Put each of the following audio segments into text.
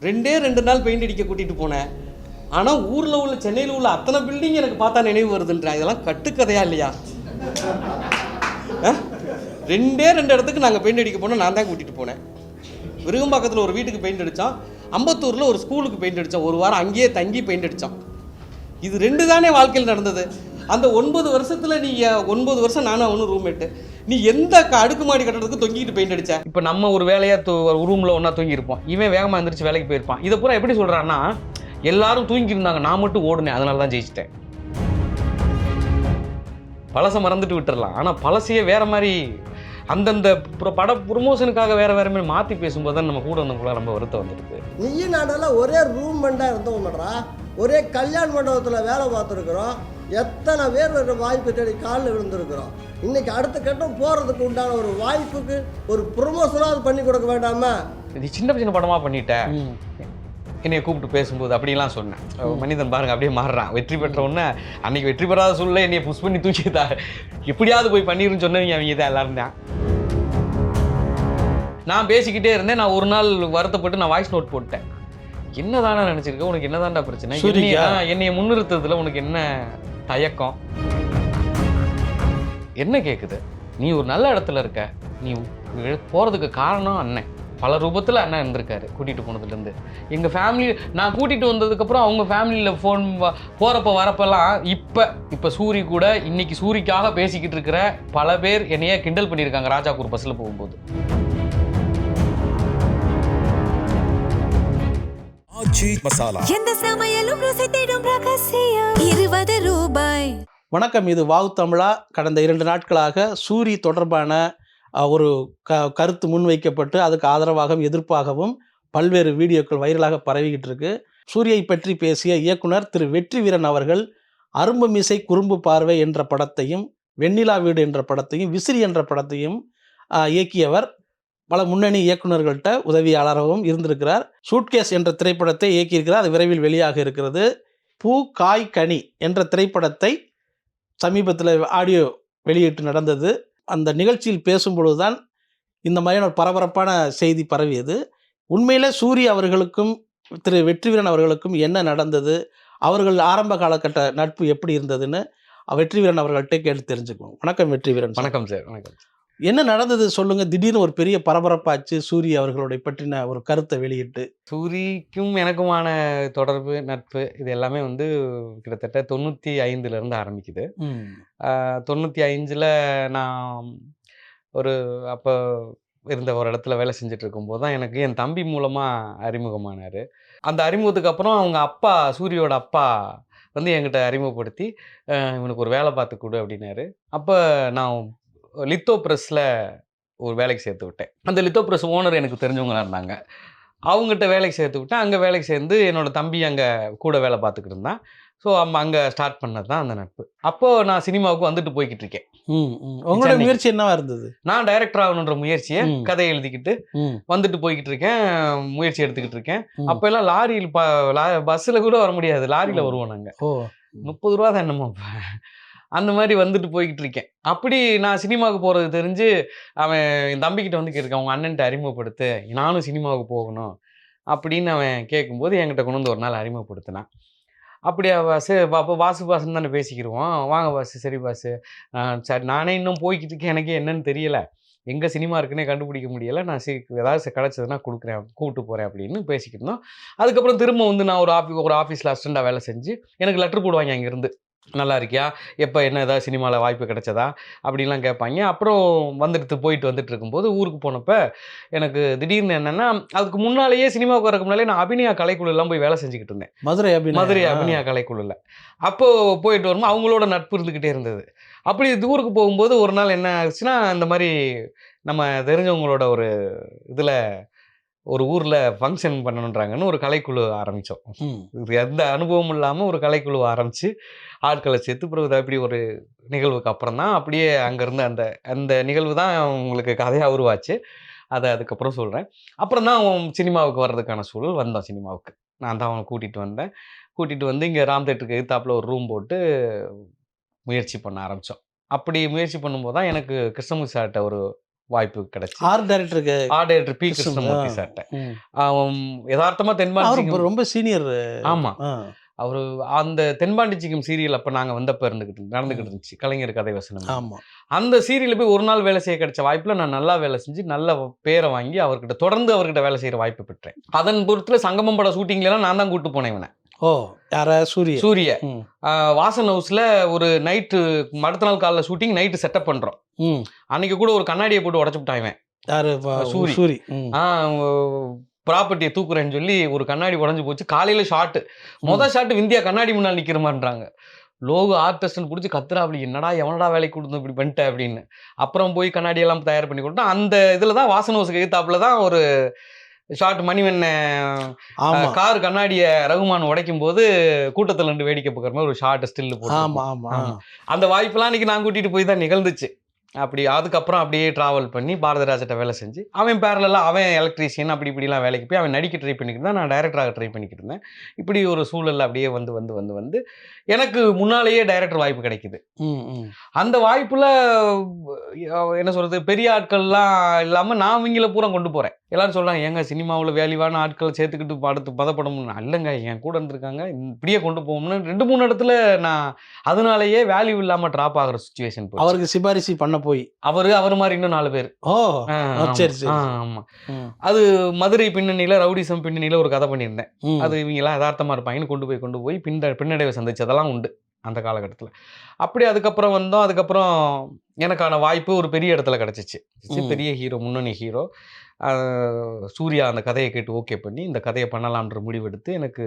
2 நாள் பெயிண்ட் அடிக்க கூட்டிகிட்டு போனேன். ஆனால் ஊரில் உள்ள சென்னையில் உள்ள அத்தனை பில்டிங் எனக்கு பார்த்தா நினைவு வருதுன்றேன். இதெல்லாம் கட்டுக்கதையா இல்லையா? 2 இடத்துக்கு நாங்கள் பெயிண்ட் அடிக்க போனோம். நான் தான் கூட்டிகிட்டு போனேன். விருகம்பாக்கத்தில் ஒரு வீட்டுக்கு பெயிண்ட் அடித்தான். அம்பத்தூரில் ஒரு ஸ்கூலுக்கு பெயிண்ட் அடித்தான். ஒரு வாரம் அங்கேயே தங்கி பெயிண்ட் அடித்தான். இது 2 தானே வாழ்க்கையில் நடந்தது. அந்த 9 வருஷத்தில் நீ 9 வருஷம் நானும் அவனும் ரூம்மேட்டு. நீ எந்த அடுக்குமாடி கட்டடத்துக்கு தொங்கிட்டு பெயிண்ட் அடிச்ச? இப்போ நம்ம ஒரு வேலையாக ரூமில் ஒன்றா தூங்கியிருப்போம். இவன் வேகமாக எழுந்திரிச்சு வேலைக்கு போயிருப்பான். இதை பூரா எப்படி சொல்கிறான்னா, எல்லாரும் தூங்கியிருந்தாங்க, நான் மட்டும் ஓடுனேன், அதனால தான் ஜெயிச்சிட்டேன். பழசை மறந்துட்டு விட்டுறலாம். ஆனால் பழசையே வேறு மாதிரி அந்தந்த பட ப்ரொமோஷனுக்காக வேறு வேறு மாதிரி மாற்றி பேசும்போது தான் நம்ம கூட வந்தவங்களாம் ரொம்ப வருத்தம் வந்துடுது. நீயும் நாடெல்லாம் ஒரே ரூம் மண்டாக இருந்தோம் பண்ணுறா, ஒரே கல்யாண மண்டபத்தில் வேலை பார்த்துருக்குறோம். எத்தனை பேர் வாய்ப்பு தேடி காலில் விழுந்துருக்குறோம். இன்றைக்கி அடுத்த கட்டம் போகிறதுக்கு உண்டான ஒரு வாய்ப்புக்கு ஒரு ப்ரொமோஷனாக பண்ணி கொடுக்க வேண்டாமா? இது சின்ன படமாக பண்ணிட்டேன். என்னைய கூப்பிட்டு பேசும்போது அப்படிலாம் சொன்னேன். மனிதன் பாருங்க அப்படியே மாறுறான். வெற்றி பெற்ற உடனே அன்னைக்கு வெற்றி பெறாத சூழ்நிலை என்னைய புஷ் பண்ணி தூக்கிதா எப்படியாவது போய் பண்ணிருன்னு சொன்னவங்க அவங்க தான் எல்லாரும் தான். நான் பேசிக்கிட்டே இருந்தேன். நான் ஒரு நாள் வருத்தப்பட்டு நான் வாய்ஸ் நோட் போட்டேன். என்னதானே நினைச்சிருக்க, உனக்கு என்னதான்டா பிரச்சனை, என்னைய முன்னிறுத்ததுல உனக்கு என்ன தயக்கம், என்ன கேட்குது? நீ ஒரு நல்ல இடத்துல இருக்க, நீ போகிறதுக்கு காரணம் அண்ணன். பல ரூபத்தில் அண்ணன் இருந்திருக்காரு கூட்டிகிட்டு போனதுலேருந்து. எங்கள் ஃபேமிலி நான் கூட்டிகிட்டு வந்ததுக்கப்புறம் அவங்க ஃபேமிலியில் ஃபோன் போகிறப்ப வரப்பெல்லாம் இப்போ சூரி கூட இன்னைக்கு சூரிக்காக பேசிக்கிட்டு இருக்கிற பல பேர் என்னைய கிண்டல் பண்ணியிருக்காங்க ராஜாக்கூர் பஸ்ஸில் போகும்போது. வணக்கம், இது வாவ் தமிழா. கடந்த 2 நாட்களாக சூரி தொடர்பான ஒரு கருத்து முன்வைக்கப்பட்டு அதுக்கு ஆதரவாகவும் எதிர்ப்பாகவும் பல்வேறு வீடியோக்கள் வைரலாக பரவிக்கிட்டு இருக்கு. சூரியை பற்றி பேசிய இயக்குனர் திரு வெற்றிவீரன் அவர்கள் அரும்பு மீசை குறும்பு பார்வை என்ற படத்தையும், வெண்ணிலா வீடு என்ற படத்தையும், விசிறி என்ற படத்தையும் இயக்கியவர். பல முன்னணி இயக்குநர்கள்ட்ட உதவியாளராகவும் இருந்திருக்கிறார். சூட்கேஸ் என்ற திரைப்படத்தை இயக்கியிருக்கிறார். அது விரைவில் வெளியாக இருக்கிறது. பூ காய் கனி என்ற திரைப்படத்தை சமீபத்தில் ஆடியோ வெளியீட்டு நடந்தது. அந்த நிகழ்ச்சியில் பேசும்பொழுதுதான் இந்த மாதிரியான ஒரு பரபரப்பான செய்தி பரவியது. உண்மையிலே சூரி அவர்களுக்கும் திரு வெற்றிவீரன் அவர்களுக்கும் என்ன நடந்தது, அவர்கள் ஆரம்ப காலகட்ட நட்பு எப்படி இருந்ததுன்னு வெற்றிவீரன் அவர்கள்ட்ட கேட்டு தெரிஞ்சுக்குவோம். வணக்கம் வெற்றிவீரன். வணக்கம் சார். வணக்கம். என்ன நடந்தது சொல்லுங்க? திடீர்னு ஒரு பெரிய பரபரப்பாச்சு சூரி அவர்களுடைய பற்றின ஒரு கருத்தை வெளியிட்டு. சூரிக்கும் எனக்குமான தொடர்பு, நட்பு இது எல்லாமே கிட்டத்தட்ட 95 ஆரம்பிக்குது. 95 நான் ஒரு அப்போ இருந்த ஒரு இடத்துல வேலை செஞ்சுட்டு இருக்கும்போது தான் எனக்கு என் தம்பி மூலமாக அறிமுகமானார். அந்த அறிமுகத்துக்கு அப்புறம் அவங்க அப்பா, சூரியோட அப்பா என்கிட்ட அறிமுகப்படுத்தி இவனுக்கு ஒரு வேலை பார்த்து கொடு அப்படின்னாரு. அப்போ நான் லித்தோ ப்ரெஸ்ஸில் ஒரு வேலைக்கு சேர்த்து விட்டேன். அந்த லித்தோ ப்ரெஸ் ஓனர் எனக்கு தெரிஞ்சவங்களாக இருந்தாங்க. அவங்ககிட்ட வேலைக்கு சேர்த்து விட்டேன். அங்கே வேலைக்கு சேர்ந்து என்னோடய தம்பி அங்கே கூட வேலை பார்த்துக்கிட்டு இருந்தான். ஸோ அங்கே ஸ்டார்ட் பண்ணது தான் அந்த நட்பு. அப்போது நான் சினிமாவுக்கு வந்துட்டு போய்கிட்டு இருக்கேன். உங்களோட முயற்சி என்னவா இருந்தது? நான் டைரக்டர் ஆகணுன்ற முயற்சியை கதை எழுதிக்கிட்டு வந்துட்டு போய்கிட்டு இருக்கேன், முயற்சி எடுத்துக்கிட்டு இருக்கேன். அப்போ எல்லாம் லாரியில் பஸ்ஸில் கூட வர முடியாது, லாரியில் வருவோம் நாங்கள். 30 ரூபா தான் என்னமோ அந்த மாதிரி வந்துட்டு போய்கிட்டு இருக்கேன். அப்படி நான் சினிமாவுக்கு போகிறது தெரிஞ்சு அவன் என் தம்பிக்கிட்ட கேட்குறான், அவங்க அண்ணன்ட்ட அறிமுகப்படுத்து, நானும் சினிமாவுக்கு போகணும் அப்படின்னு அவன் கேட்கும்போது என்கிட்ட கொண்டு ஒரு நாள் அறிமுகப்படுத்தினான். அப்படியா பாஸு, அப்போ வாசுன்னு தானே பேசிக்கிடுவோம், வாங்க பாஸு, சரி பாஸு, சரி நானே இன்னும் போய்கிட்டு இருக்கேன், எனக்கே என்னன்னு தெரியலை, எங்கே சினிமா இருக்குன்னே கண்டுபிடிக்க முடியலை, நான் ஏதாவது கிடச்சதுன்னா கொடுக்குறேன், கூப்பிட்டு போகிறேன் அப்படின்னு பேசிக்கிட்டு இருந்தோம். அதுக்கப்புறம் திரும்ப நான் ஒரு ஆஃபீஸில் அசிஸ்டண்ட்டாக வேலை செஞ்சு எனக்கு லெட்டர் போடுவாங்க அங்கேருந்து, நல்லா இருக்கியா, எப்போ என்ன ஏதாவது சினிமாவில் வாய்ப்பு கிடைச்சதா அப்படின்லாம் கேட்பாங்க. அப்புறம் போயிட்டு இருக்கும்போது ஊருக்கு போனப்போ எனக்கு திடீர்னு என்னென்னா, அதுக்கு முன்னாலேயே சினிமாவுக்கு வரக்கு முன்னாலே நான் அபிநயா கலைக்குழுலாம் போய் வேலை செஞ்சுக்கிட்டு இருந்தேன், மதுரை அபிநயா கலைக்குழுவில். அப்போது போயிட்டு வரும்போது அவங்களோட நட்பு இருந்துக்கிட்டே இருந்தது. அப்படி ஊருக்கு போகும்போது ஒரு நாள் என்ன ஆச்சுன்னா, இந்த மாதிரி நம்ம தெரிஞ்சவங்களோட ஒரு இதில் ஒரு ஊரில் ஃபங்க்ஷன் பண்ணணுன்றாங்கன்னு ஒரு கலைக்குழு ஆரம்பித்தோம். எந்த அனுபவமும் இல்லாமல் ஒரு கலைக்குழு ஆரம்பித்து ஆட்களை சேர்த்து பிறகு அப்படி ஒரு நிகழ்வுக்கு அப்புறம் தான் அப்படியே அங்கேருந்து அந்த நிகழ்வு தான் உங்களுக்கு கதையாக உருவாச்சு. அதை அதுக்கப்புறம் சொல்கிறேன். அப்புறம் தான் சினிமாவுக்கு வர்றதுக்கான சூழல் வந்தோம். சினிமாவுக்கு நான் தான் அவனை கூட்டிகிட்டு வந்து இங்கே ராம் தேட்டருக்கு எதிர்த்தாப்பில் ஒரு ரூம் போட்டு முயற்சி பண்ண ஆரம்பித்தோம். அப்படி முயற்சி பண்ணும்போது தான் எனக்கு கிருஷ்ணமூர்த்தி சார்கிட்ட ஒரு வாய்ப்பு கிடைச்சு. ஆர்ட் டைரக்டர் பி கிருஷ்ணமூர்த்தி சார்ட்ட யதார்த்தமா தென்பாண்டி ரொம்ப சீனியர். ஆமா, அவரு அந்த தென்பாண்டி சிங்கம் சீரியல் அப்ப நாங்க வந்தப்ப நடந்துகிட்டு இருந்துச்சு, கலைஞர் கதை வசனம். ஆமா, அந்த சீரியல்ல போய் ஒரு நாள் வேலை செய்ய கிடைச்ச வாய்ப்புல நான் நல்லா வேலை செஞ்சு நல்ல பேரை வாங்கி தொடர்ந்து வேலை செய்யற வாய்ப்பு பெற்றேன். அதன் பொறுத்துல சங்கமம் பட ஷூட்டிங்ல எல்லாம் நான் தான் கூட்டு போனேன் இவனை. யார? சூரிய. வாசன் ஹவுஸ்ல ஒரு நைட்டு அடுத்த நாள் காலைல ஷூட்டிங், நைட்டு செட்டப் பண்றோம். அன்னைக்கு கூட ஒரு கண்ணாடியை போட்டு உடச்சு விட்டாங்க. யாரு? சூரி. ப்ராப்பர்ட்டியை தூக்குறேன்னு சொல்லி ஒரு கண்ணாடி உடஞ்சு போச்சு. காலையில ஷாட்டு, மொதல் ஷாட்டு விந்தியா கண்ணாடி முன்னால் நிக்கிற மாதிரின்றாங்க. லோகோ ஆர்டிஸ்ட்னு பிடிச்சி கத்துறா, அப்படி என்னடா எவனடா வேலைக்கு கொடுத்து இப்படி பண்ணிட்ட அப்படின்னு. அப்புறம் போய் கண்ணாடி எல்லாம் தயார் பண்ணி கொடுத்தோம். அந்த இதுல தான் வாசன் ஹவுஸுக்கு எதிர்த்தாப்புல தான் ஒரு ஷார்ட் மணிவண்ண கார் கண்ணாடிய ரகுமான் உடைக்கும் போது கூட்டத்துல இருந்து வேடிக்கை பார்க்குற மாதிரி ஒரு ஷார்ட் ஸ்டில் போட்டு, அந்த வாய்ப்பெல்லாம் இன்னைக்கு நான் கூட்டிட்டு போய் தான் நிகழ்ந்துச்சு. அப்படி அதுக்கப்புறம் அப்படியே ட்ராவல் பண்ணி பாரதிராஜட்ட வேலை செஞ்சு அவன் பேரலாக அவன் எலக்ட்ரீஷியன் அப்படி இப்படிலாம் வேலைக்கு போய் அவன் நடிக்க ட்ரை பண்ணிக்கிட்டு இருந்தேன், நான் டைரக்டராக ட்ரை பண்ணிக்கிட்டு இருந்தேன். இப்படி ஒரு சூழலில் அப்படியே வந்து எனக்கு முன்னாலேயே டைரக்டர் வாய்ப்பு கிடைக்குது. அந்த வாய்ப்புல என்ன சொல்றது, பெரிய ஆட்கள்லாம் இல்லாமல் நான் இவங்கள பூரா கொண்டு போகிறேன். எல்லாரும் சொல்கிறாங்க, ஏங்க சினிமாவில் வேல்யூவான ஆட்களை சேர்த்துக்கிட்டு அடுத்து பதப்படணும். இல்லைங்க, என் கூட இருந்திருக்காங்க, இப்படியே கொண்டு போகணும்னு 2-3 இடத்துல நான் அதனாலேயே வேல்யூ இல்லாமல் ட்ராப் ஆகிற சுச்சுவேஷன். அவருக்கு சிபாரிசு பண்ண போய் அவர் மாதிரி இன்னும் 4 பேர். ஆமா, அது மதுரை பின்னணியில ரவுடிசம் பின்னணியில ஒரு கதை பண்ணியிருந்தேன். அது இவங்க எல்லாம் யதார்த்தமா இருப்பாங்கன்னு கொண்டு போய் பின்னடைவை சந்திச்சதெல்லாம் உண்டு அந்த காலகட்டத்தில். அப்படி அதுக்கப்புறம் வந்தோம். அதுக்கப்புறம் எனக்கான வாய்ப்பு ஒரு பெரிய இடத்துல கிடைச்சிச்சு. பெரிய ஹீரோ, முன்னணி ஹீரோ சூர்யா அந்த கதையை கேட்டு ஓகே பண்ணி இந்த கதையை பண்ணலான்ற முடிவெடுத்து எனக்கு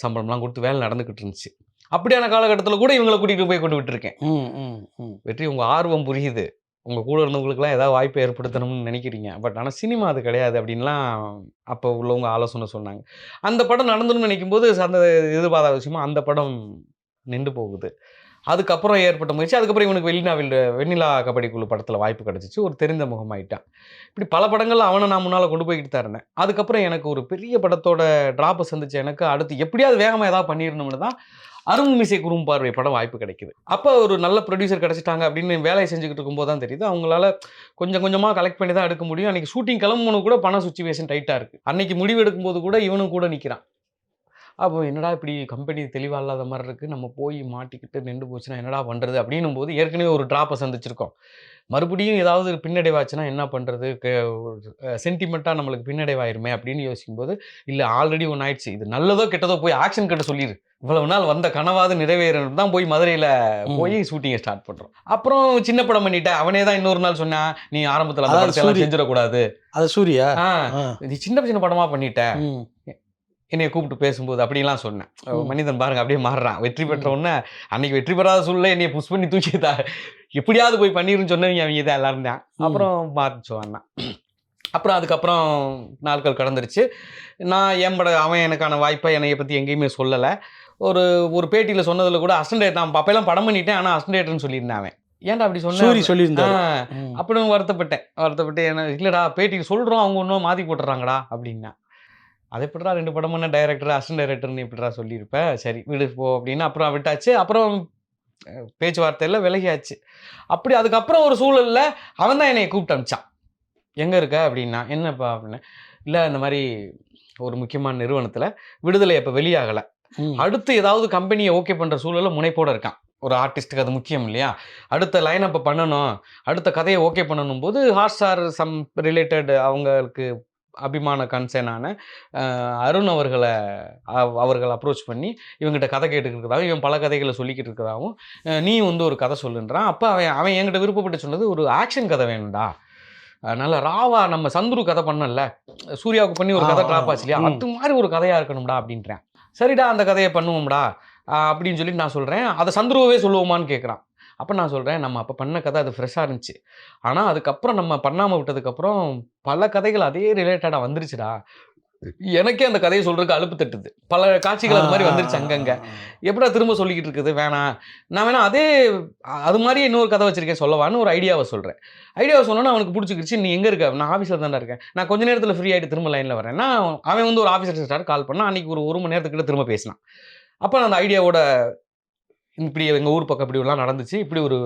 சம்பளம்லாம் கொடுத்து வேலை நடந்துக்கிட்டு இருந்துச்சு. அப்படியான காலகட்டத்தில் கூட இவங்களை கூட்டிகிட்டு போய் கொண்டு விட்டுருக்கேன். வெற்றி, உங்கள் ஆர்வம் புரியுது, உங்கள் கூட இருந்தவங்களுக்குலாம் ஏதாவது வாய்ப்பை ஏற்படுத்தணும்னு நினைக்கிறீங்க, பட் ஆனால் சினிமா அது கிடையாது அப்படின்லாம் அப்போ உள்ளவங்க ஆலோசனை சொன்னாங்க. அந்த படம் நடந்துன்னு நினைக்கும் போது அந்த எதிர்பாராத விஷயமா அந்த படம் நின்று போகுது. அதுக்கப்புறம் ஏற்பட்ட முயற்சி. அதுக்கப்புறம் இவனுக்கு வெண்ணிலா கபடி குழு படத்தில் வாய்ப்பு கிடச்சிச்சு, ஒரு தெரிந்த முகமாயிட்டான். இப்படி பல படங்கள் அவனை நான் முன்னால் கொண்டு போய்கிட்டு தான் இருந்தேன். அதுக்கப்புறம் எனக்கு ஒரு பெரிய படத்தோட ட்ராப்பை சந்திச்சு எனக்கு அடுத்து எப்படியாவது வேகமாக ஏதாவது பண்ணிடணும்னு தான் அருண்மிசை குறும்பார்வை படம் வாய்ப்பு கிடைக்குது. அப்போ ஒரு நல்ல ப்ரொடியூசர் கிடச்சிட்டாங்க அப்படின்னு வேலையை செஞ்சுக்கிட்டு இருக்கும்போது தான் தெரியுது அவங்களால கொஞ்சம் கொஞ்சமாக கலெக்ட் பண்ணி தான் எடுக்க முடியும். அன்றைக்கி ஷூட்டிங் கிளம்பணும் கூட பண சுச்சுவேஷன் டைட்டாக இருக்குது. அன்றைக்கி முடிவு எடுக்கும்போது கூட இவனும் கூட நிற்கிறான். அப்போ என்னடா இப்படி கம்பெனி தெளிவாக இல்லாத மாதிரி இருக்குது, நம்ம போய் மாட்டிக்கிட்டு நின்று போச்சுன்னா என்னடா பண்ணுறது அப்படின்னும் போது ஏற்கனவே ஒரு ட்ராப்பை சந்திச்சிருக்கோம். மறுபடியும் ஏதாவது பின்னடைவாச்சுன்னா என்ன பண்ணுறது, சென்டிமெண்ட்டாக நம்மளுக்கு பின்னடைவாயிருமே அப்படின்னு யோசிக்கும்போது, இல்லை ஆல்ரெடி ஒன்று ஆயிடுச்சு, இது நல்லதோ கெட்டதோ போய் ஆக்ஷன் கட்ட சொல்லிடு, இவ்வளவு நாள் வந்த கனவாது நிறைவேறணும் தான் போய் மதுரையில் போய் ஷூட்டிங்கை ஸ்டார்ட் பண்ணுறோம். அப்புறம் சின்ன படம் பண்ணிட்டேன். அவனே தான் இன்னொரு நாள் சொன்னான், நீ ஆரம்பத்தில் அந்த படத்தை செஞ்சிடக்கூடாது, அது சூர்யா நீ சின்ன படமாக பண்ணிட்டேன், என்னைய கூப்பிட்டு பேசும்போது அப்படின்லாம் சொன்னேன். மனிதன் பாருங்க அப்படியே மாறுறான். வெற்றி பெற்ற உடனே அன்னைக்கு வெற்றி பெறாத சூழ்நிலை என்னைய புஷ் பண்ணி தூக்கிதா, எப்படியாவது போய் பண்ணிருன்னு சொன்னவங்க அவங்க தான் எல்லாரும் தான். அப்புறம் மாறிச்சு அண்ணா. அப்புறம் அதுக்கப்புறம் நாட்கள் கடந்துருச்சு. நான் அவன் எனக்கான வாய்ப்பை என்னைய பற்றி எங்கேயுமே சொல்லலை. ஒரு பேட்டியில் சொன்னதில் கூட அசிஸ்டன்ட், நான் அப்பெல்லாம் படம் பண்ணிட்டேன் ஆனால் அசிஸ்டன்ட்னு சொல்லியிருந்தேன். அவன் ஏன்டா அப்படி சொல்லியிருந்தேன் அப்படின்னு வருத்தப்பட்டு என்ன இல்லைடா பேட்டிக்கு சொல்கிறோம், அவங்க ஒன்றும் மாற்றி போட்டுறாங்கடா அப்படின்னா. அதை எப்படிடா 2 படமான டைரக்டர் அசிஸ்டன்ட் டைரக்டர்னு எப்படிடா சொல்லியிருப்பேன், சரி விடு போ அப்படின்னு அப்புறம் விட்டாச்சு. அப்புறம் பேச்சுவார்த்தையில் விலகியாச்சு. அப்படி அதுக்கப்புறம் ஒரு சூழலில் அவன் தான் என்னை கூப்பிட்டு அனுப்பிச்சான். எங்கே இருக்க அப்படின்னா, என்னப்பா அப்படின்னு. இல்லை இந்த மாதிரி ஒரு முக்கியமான நிறுவனத்தில் விடுதலை இப்போ வெளியாகலை, அடுத்து ஏதாவது கம்பெனியை ஓகே பண்ணுற சூழலில் முனைப்போடு இருக்கான். ஒரு ஆர்டிஸ்ட்டுக்கு அது முக்கியம் இல்லையா, அடுத்த லைன் அப்போ பண்ணணும், அடுத்த கதையை ஓகே பண்ணணும் போது ஹாட்ஸ்டார் சம் ரிலேட்டட் அவங்களுக்கு அபிமான கன்சர்னான அருண் அவர்களை அப்ரோச் பண்ணி இவங்ககிட்ட கதை கேட்டுக்கிறதாகவும் இவன் பல கதைகளை சொல்லிக்கிட்டு இருக்கிறதாகவும் நீ ஒரு கதை சொல்லுன்றான். அப்போ அவன் என்கிட்ட விருப்பப்பட்டு சொன்னது ஒரு ஆக்ஷன் கதை வேணும்டா, அதனால ராவா நம்ம சந்துரு கதை பண்ணல, சூர்யாவுக்கு பண்ணி ஒரு கதை ட்ராப் ஆச்சு இல்லையா, அது மாதிரி ஒரு கதையாக இருக்கணும்டா அப்படின்றேன். சரிடா அந்த கதையை பண்ணுவோம்டா அப்படின்னு சொல்லிட்டு நான் சொல்கிறேன். அதை சந்துருவே சொல்லுவோமான்னு கேட்குறான். அப்போ நான் சொல்கிறேன், நம்ம அப்போ பண்ண கதை அது ஃப்ரெஷ்ஷாக இருந்துச்சு, ஆனால் அதுக்கப்புறம் நம்ம பண்ணாமல் விட்டதுக்கப்புறம் பல கதைகள் அதே ரிலேட்டடாக வந்துருச்சுடா, எனக்கே அந்த கதையை சொல்கிறதுக்கு அலுப்பு தட்டுது, பல காட்சிகள் அது மாதிரி வந்துருச்சு அங்கங்கே, எப்படா திரும்ப சொல்லிக்கிட்டு இருக்குது, வேணாம் நான் வேணா அது மாதிரியே இன்னொரு கதை வச்சுருக்கேன் சொல்லவான்னு ஒரு ஐடியாவை சொல்கிறேன். ஐடியாவை சொன்னோன்னா அவனுக்கு பிடிச்சிக்கிடுச்சு. நீ எங்கே இருக்க, நான் ஆஃபீஸில் தானே இருக்கேன், நான் கொஞ்சம் நேரத்தில் ஃப்ரீ ஆகிட்டு திரும்ப லைனில் வரேன்னா அவன் ஒரு ஆஃபீஸர் ஸ்டார்ட் கால் பண்ணால் அன்றைக்கி ஒரு மணி நேரத்துக்கிட்ட திரும்ப பேசினான். அப்போ நான் அந்த ஐடியாவோட இப்படி எங்கள் ஊர் பக்கம் இப்படிலாம் நடந்துச்சு, இப்படி ஒரு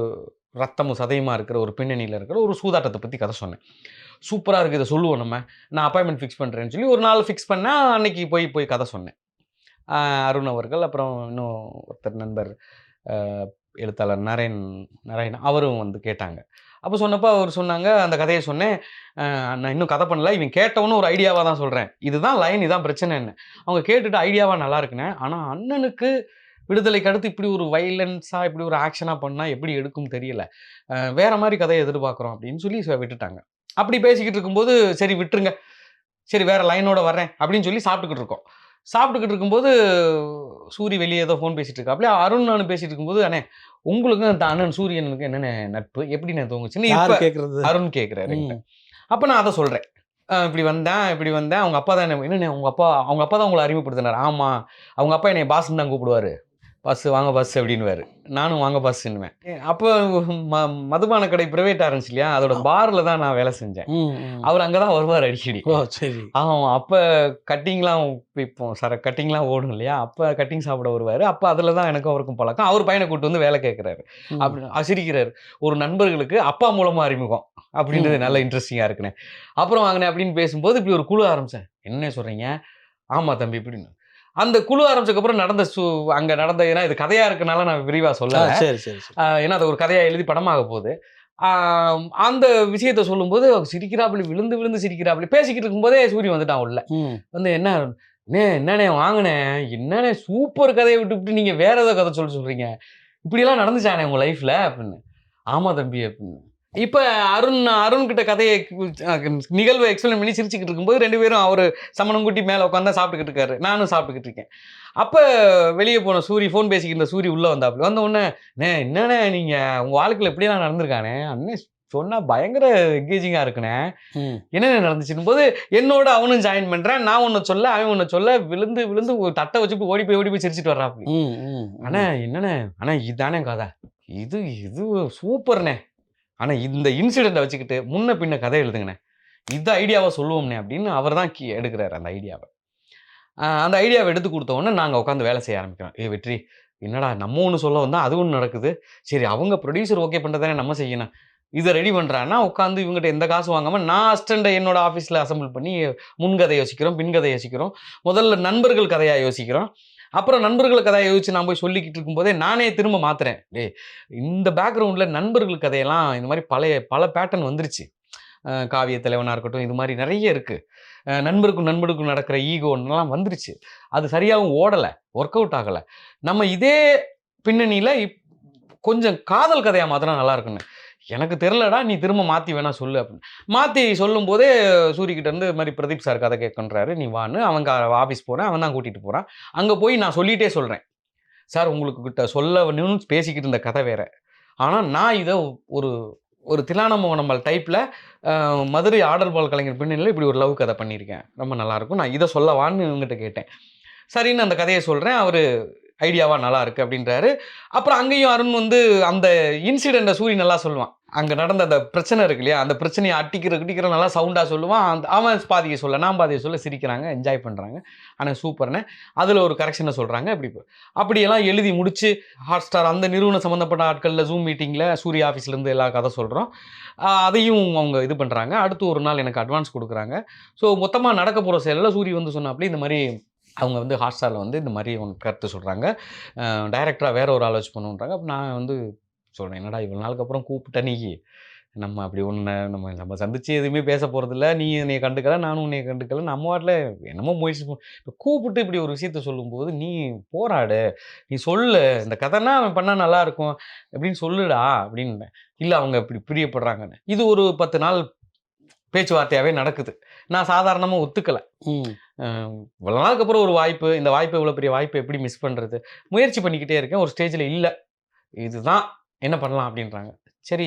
ரத்தமும் சதையுமா இருக்கிற ஒரு பின்னணியில் இருக்கிற ஒரு சூதாட்டத்தை பற்றி கதை சொன்னேன். சூப்பராக இருக்குது, இதை சொல்லுவோம் நம்ம, நான் அப்பாயின்மெண்ட் ஃபிக்ஸ் பண்ணுறேன்னு சொல்லி ஒரு நாள் ஃபிக்ஸ் பண்ணால் அன்னைக்கு போய் கதை சொன்னேன். அருண் அவர்கள், அப்புறம் இன்னும் ஒருத்தர் நண்பர் எழுத்தாளர் நரேன் அவரும் வந்து கேட்டாங்க. அப்போ சொன்னப்போ அவர் சொன்னாங்க, அந்த கதையை சொன்னேன், நான் இன்னும் கதை பண்ணல, இவன் கேட்டவனும் ஒரு ஐடியாவாக தான் சொல்கிறேன், இதுதான் லைன், இதுதான் பிரச்சனைன்னு. அவங்க கேட்டுட்டு ஐடியாவாக நல்லா இருக்குண்ணே, ஆனால் அண்ணனுக்கு விடுதலைக்கு அடுத்து இப்படி ஒரு வைலன்ஸாக இப்படி ஒரு ஆக்ஷனாக பண்ணால் எப்படி எடுக்கும் தெரியல, வேற மாதிரி கதையை எதிர்பார்க்குறோம் அப்படின்னு சொல்லி விட்டுட்டாங்க. அப்படி பேசிக்கிட்டு இருக்கும்போது சரி விட்டுருங்க, சரி வேற லைனோட வர்றேன் அப்படின்னு சொல்லி சாப்பிட்டுக்கிட்டு இருக்கும்போது சூரி வெளியே ஏதோ ஃபோன் பேசிட்டு இருக்காப்ல, அருண் நானும் பேசிட்டு இருக்கும்போது, அண்ணே உங்களுக்கும் அந்த அண்ணன் சூரியனுக்கு என்னென்ன நட்பு, எப்படி நான் தோங்குச்சுன்னு இப்போ அருண் கேட்குறாரு. அப்போ நான் அதை சொல்கிறேன், இப்படி வந்தேன் அவங்க அப்பா தான் என்னென்ன அவங்க அப்பா தான் உங்களை அறிமுகப்படுத்தினார். ஆமாம், அவங்க அப்பா என்னை பாஸ்ன்னு தான் கூப்பிடுவார், பஸ் வாங்க பஸ் அப்படின்னுவார், நானும் வாங்க பஸ்ன்னுவேன். அப்போ மதுபான கடை ப்ரைவேட் ஆரம்பிச்சு இல்லையா, அதோட பாரில் தான் நான் வேலை செஞ்சேன். அவர் அங்கே தான் வருவார் அடிக்கடி. சரி. அப்போ கட்டிங்லாம் விற்போம், கட்டிங்லாம் ஓடும் இல்லையா, அப்போ கட்டிங் சாப்பிட வருவார். அப்போ அதில் தான் எனக்கும் அவருக்கும் பழக்கம். அவர் பையனை கூப்பிட்டு வந்து வேலை கேட்குறாரு, அப்படி சிரிக்கிறாரு. ஒரு நண்பர்களுக்கு அப்பா மூலமாக அறிமுகம் அப்படின்றது நல்ல இன்ட்ரெஸ்டிங்காக இருக்குண்ணே. அப்புறம் வாங்கினேன் அப்படின்னு பேசும்போது இப்படி ஒரு குழு ஆரம்பித்தேன். என்ன சொல்கிறீங்க? ஆமாம் தம்பி இப்படின்னு. அந்த குழு ஆரம்பிச்சதுக்கப்புறம் அங்கே நடந்த, ஏன்னா இது கதையாக இருக்கனால நான் விரிவாக சொல்ல, ஏன்னா அது ஒரு கதையாக எழுதி படமாக போகுது. அந்த விஷயத்த சொல்லும்போது சிரிக்கிறாப்புல, விழுந்து சிரிக்கிறாப்புல. பேசிக்கிட்டு இருக்கும்போதே சூரியன் வந்துட்டான் உள்ள வந்து, என்னண்ணே வாங்கினேன், என்னண்ணே சூப்பர் கதையை விட்டு நீங்கள் வேற ஏதோ கதை சொல்கிறீங்க, இப்படியெல்லாம் நடந்துச்சானே உங்கள் லைஃப்பில் அப்படின்னு. ஆமாம் தம்பி அப்படின்னு. இப்போ அருண் கிட்ட கதையை நிகழ்வை எக்ஸ்பிளைன் பண்ணி சிரிச்சுக்கிட்டு இருக்கும்போது 2 பேரும் அவர் சமணம் கூட்டி மேலே உட்காந்து சாப்பிட்டுக்கிட்டு இருக்காரு, நானும் சாப்பிட்டுக்கிட்டு இருக்கேன். அப்போ வெளியே போன ஃபோன் பேசிக்கிட்டு இருந்த சூரி உள்ளே வந்தாப்புல. வந்த உடனே, என்னண்ணே நீங்கள் உங்கள் வாழ்க்கையில் எப்படியெல்லாம் நடந்திருக்கானே, அண்ணே சொன்னால் பயங்கர எங்கேஜிங்காக இருக்குண்ணே, என்னென்ன நடந்துச்சுன்னு போது என்னோட அவனும் ஜாயின் பண்ணுறேன். நான் ஒன்று சொல்ல, அவன் ஒன்று சொல்ல, விழுந்து ஒரு தட்டை வச்சுட்டு ஓடி போய் சிரிச்சுட்டு வர்றாப்புல. அண்ணே என்னண்ணே, அண்ணா இதுதானே கதை, இது சூப்பர்ண்ணே, ஆனால் இந்த இன்சிடெண்ட்டை வச்சுக்கிட்டு முன்ன பின்ன கதை எழுதுங்கண்ணே, இந்த ஐடியாவை சொல்லுவோம்னே அப்படின்னு அவர் தான் எடுக்கிறார் அந்த ஐடியாவை. அந்த ஐடியாவை எடுத்து கொடுத்த உடனே நாங்கள் உட்காந்து வேலை செய்ய ஆரம்பிக்கிறோம். வெற்றி, என்னடா நம்ம ஒன்று சொல்ல வந்தால் அது ஒன்று நடக்குது, சரி அவங்க ப்ரொடியூசர் ஓகே பண்ணுறதானே நம்ம செய்யணும், இதை ரெடி பண்ணுறான்னா உட்காந்து இவங்ககிட்ட எந்த காசு வாங்காமல் நான் அசிஸ்டண்ட்டை என்னோட ஆஃபீஸில் அசம்பிள் பண்ணி முன்கதை யோசிக்கிறோம், பின்கதை யோசிக்கிறோம், முதல்ல நண்பர்கள் கதையாக யோசிக்கிறோம். அப்புறம் நண்பர்கள் கதையை யோசிச்சு நான் போய் சொல்லிக்கிட்டு இருக்கும்போதே நானே திரும்ப மாத்துறேன், இந்த பேக்ரவுண்டில் நண்பர்கள் கதையெல்லாம் இந்த மாதிரி பல பேட்டர்ன் வந்துருச்சு, காவிய தலைவனாக இருக்கட்டும், இது மாதிரி நிறைய இருக்குது, நண்பருக்கும் நடக்கிற ஈகோன்னெலாம் வந்துருச்சு, அது சரியாகவும் ஓடலை, ஒர்க் அவுட் ஆகலை, நம்ம இதே பின்னணியில் கொஞ்சம் காதல் கதையாக மாத்திரம் நல்லா இருக்குன்னு, எனக்கு தெரிலடா, நீ திரும்ப மாற்றி வேணா சொல்லு அப்படின்னு மாற்றி சொல்லும் போதே சூரியக்கிட்ட இருந்து இது மாதிரி பிரதீப் சார் கதை கேட்கன்றாரு, நீ வான்னு அவங்க ஆஃபீஸ் போகிறேன், அவன் தான் கூட்டிகிட்டு போகிறான். அங்கே போய் நான் சொல்லிகிட்டே சொல்கிறேன், சார் உங்களுக்கு கிட்ட சொல்ல வேணும்னு பேசிக்கிட்டு இருந்த கதை வேறு, ஆனால் நான் இதை ஒரு திலானமோனமல் டைப்பில் மதுரை ஆடல் பால் கலைஞர் பின்னணியில் இப்படி ஒரு லவ் கதை பண்ணியிருக்கேன், ரொம்ப நல்லாயிருக்கும், நான் இதை சொல்லவான்னு இவங்ககிட்ட கேட்டேன். சரின்னு அந்த கதையை சொல்கிறேன், அவர் ஐடியாவா நல்லா இருக்குது அப்படின்றாரு. அப்புறம் அங்கேயும் அருண் வந்து அந்த இன்சிடெண்ட்டை சூரி நல்லா சொல்லுவான், அங்கே நடந்த அந்த பிரச்சனை இருக்கு இல்லையா, அந்த பிரச்சனையை கிட்டிக்கிற நல்லா சவுண்டாக சொல்லுவான். அவன் பாதியை சொல்ல, நான் பாதியை சொல்ல, சிரிக்கிறாங்க, என்ஜாய் பண்ணுறாங்க. ஆனால் சூப்பர்னு அதில் ஒரு கரெக்ஷனை சொல்கிறாங்க. அப்படியெல்லாம் எழுதி முடிச்சு ஹாட்ஸ்டார் அந்த நிறுவனம் சம்மந்தப்பட்ட ஆட்களில் ஜூம் மீட்டிங்கில் சூரிய ஆஃபீஸ்லேருந்து எல்லா கதை சொல்கிறோம், அதையும் அவங்க இது பண்ணுறாங்க. அடுத்து ஒரு நாள் எனக்கு அட்வான்ஸ் கொடுக்குறாங்க. ஸோ மொத்தமாக நடக்க போகிற செயலில் சூரிய வந்து சொன்னாப்படி இந்த மாதிரி அவங்க வந்து ஹாட்ஸ்டாரில் வந்து இந்த மாதிரி உனக்கு கருத்து சொல்கிறாங்க, டைரக்டராக வேற ஒரு ஆலோசனை பண்ணுன்றாங்க. அப்போ நான் வந்து சொல்கிறேன், என்னடா இவ்வளோ நாளுக்கு அப்புறம் கூப்பிட்ட நீ, நம்ம அப்படி ஒன்று நம்ம சந்திச்சு எதுவுமே பேச போகிறதில்ல, நீ என்னைய கண்டுக்கல, நானும் உன்னைய கண்டுக்கல, நம்ம வாட்டில் என்னமோ முயற்சி இப்போ கூப்பிட்டு இப்படி ஒரு விஷயத்த சொல்லும்போது நீ போராடு, நீ சொல்லு, இந்த கதைனா அவன் பண்ணால் நல்லாயிருக்கும் அப்படின்னு சொல்லுடா அப்படின்னு. இல்லை அவங்க இப்படி பிரியப்படுறாங்கன்னு. இது ஒரு 10 நாள் பேச்சுவார்த்தையாகவே நடக்குது. நான் சாதாரணமாக ஒத்துக்கலை. இவ்வளோ நாளுக்கு அப்புறம் ஒரு வாய்ப்பு, இந்த வாய்ப்பு இவ்வளோ பெரிய வாய்ப்பு எப்படி மிஸ் பண்ணுறது, முயற்சி பண்ணிக்கிட்டே இருக்கேன். ஒரு ஸ்டேஜில் இல்லை, இதுதான் என்ன பண்ணலாம் அப்படின்றாங்க. சரி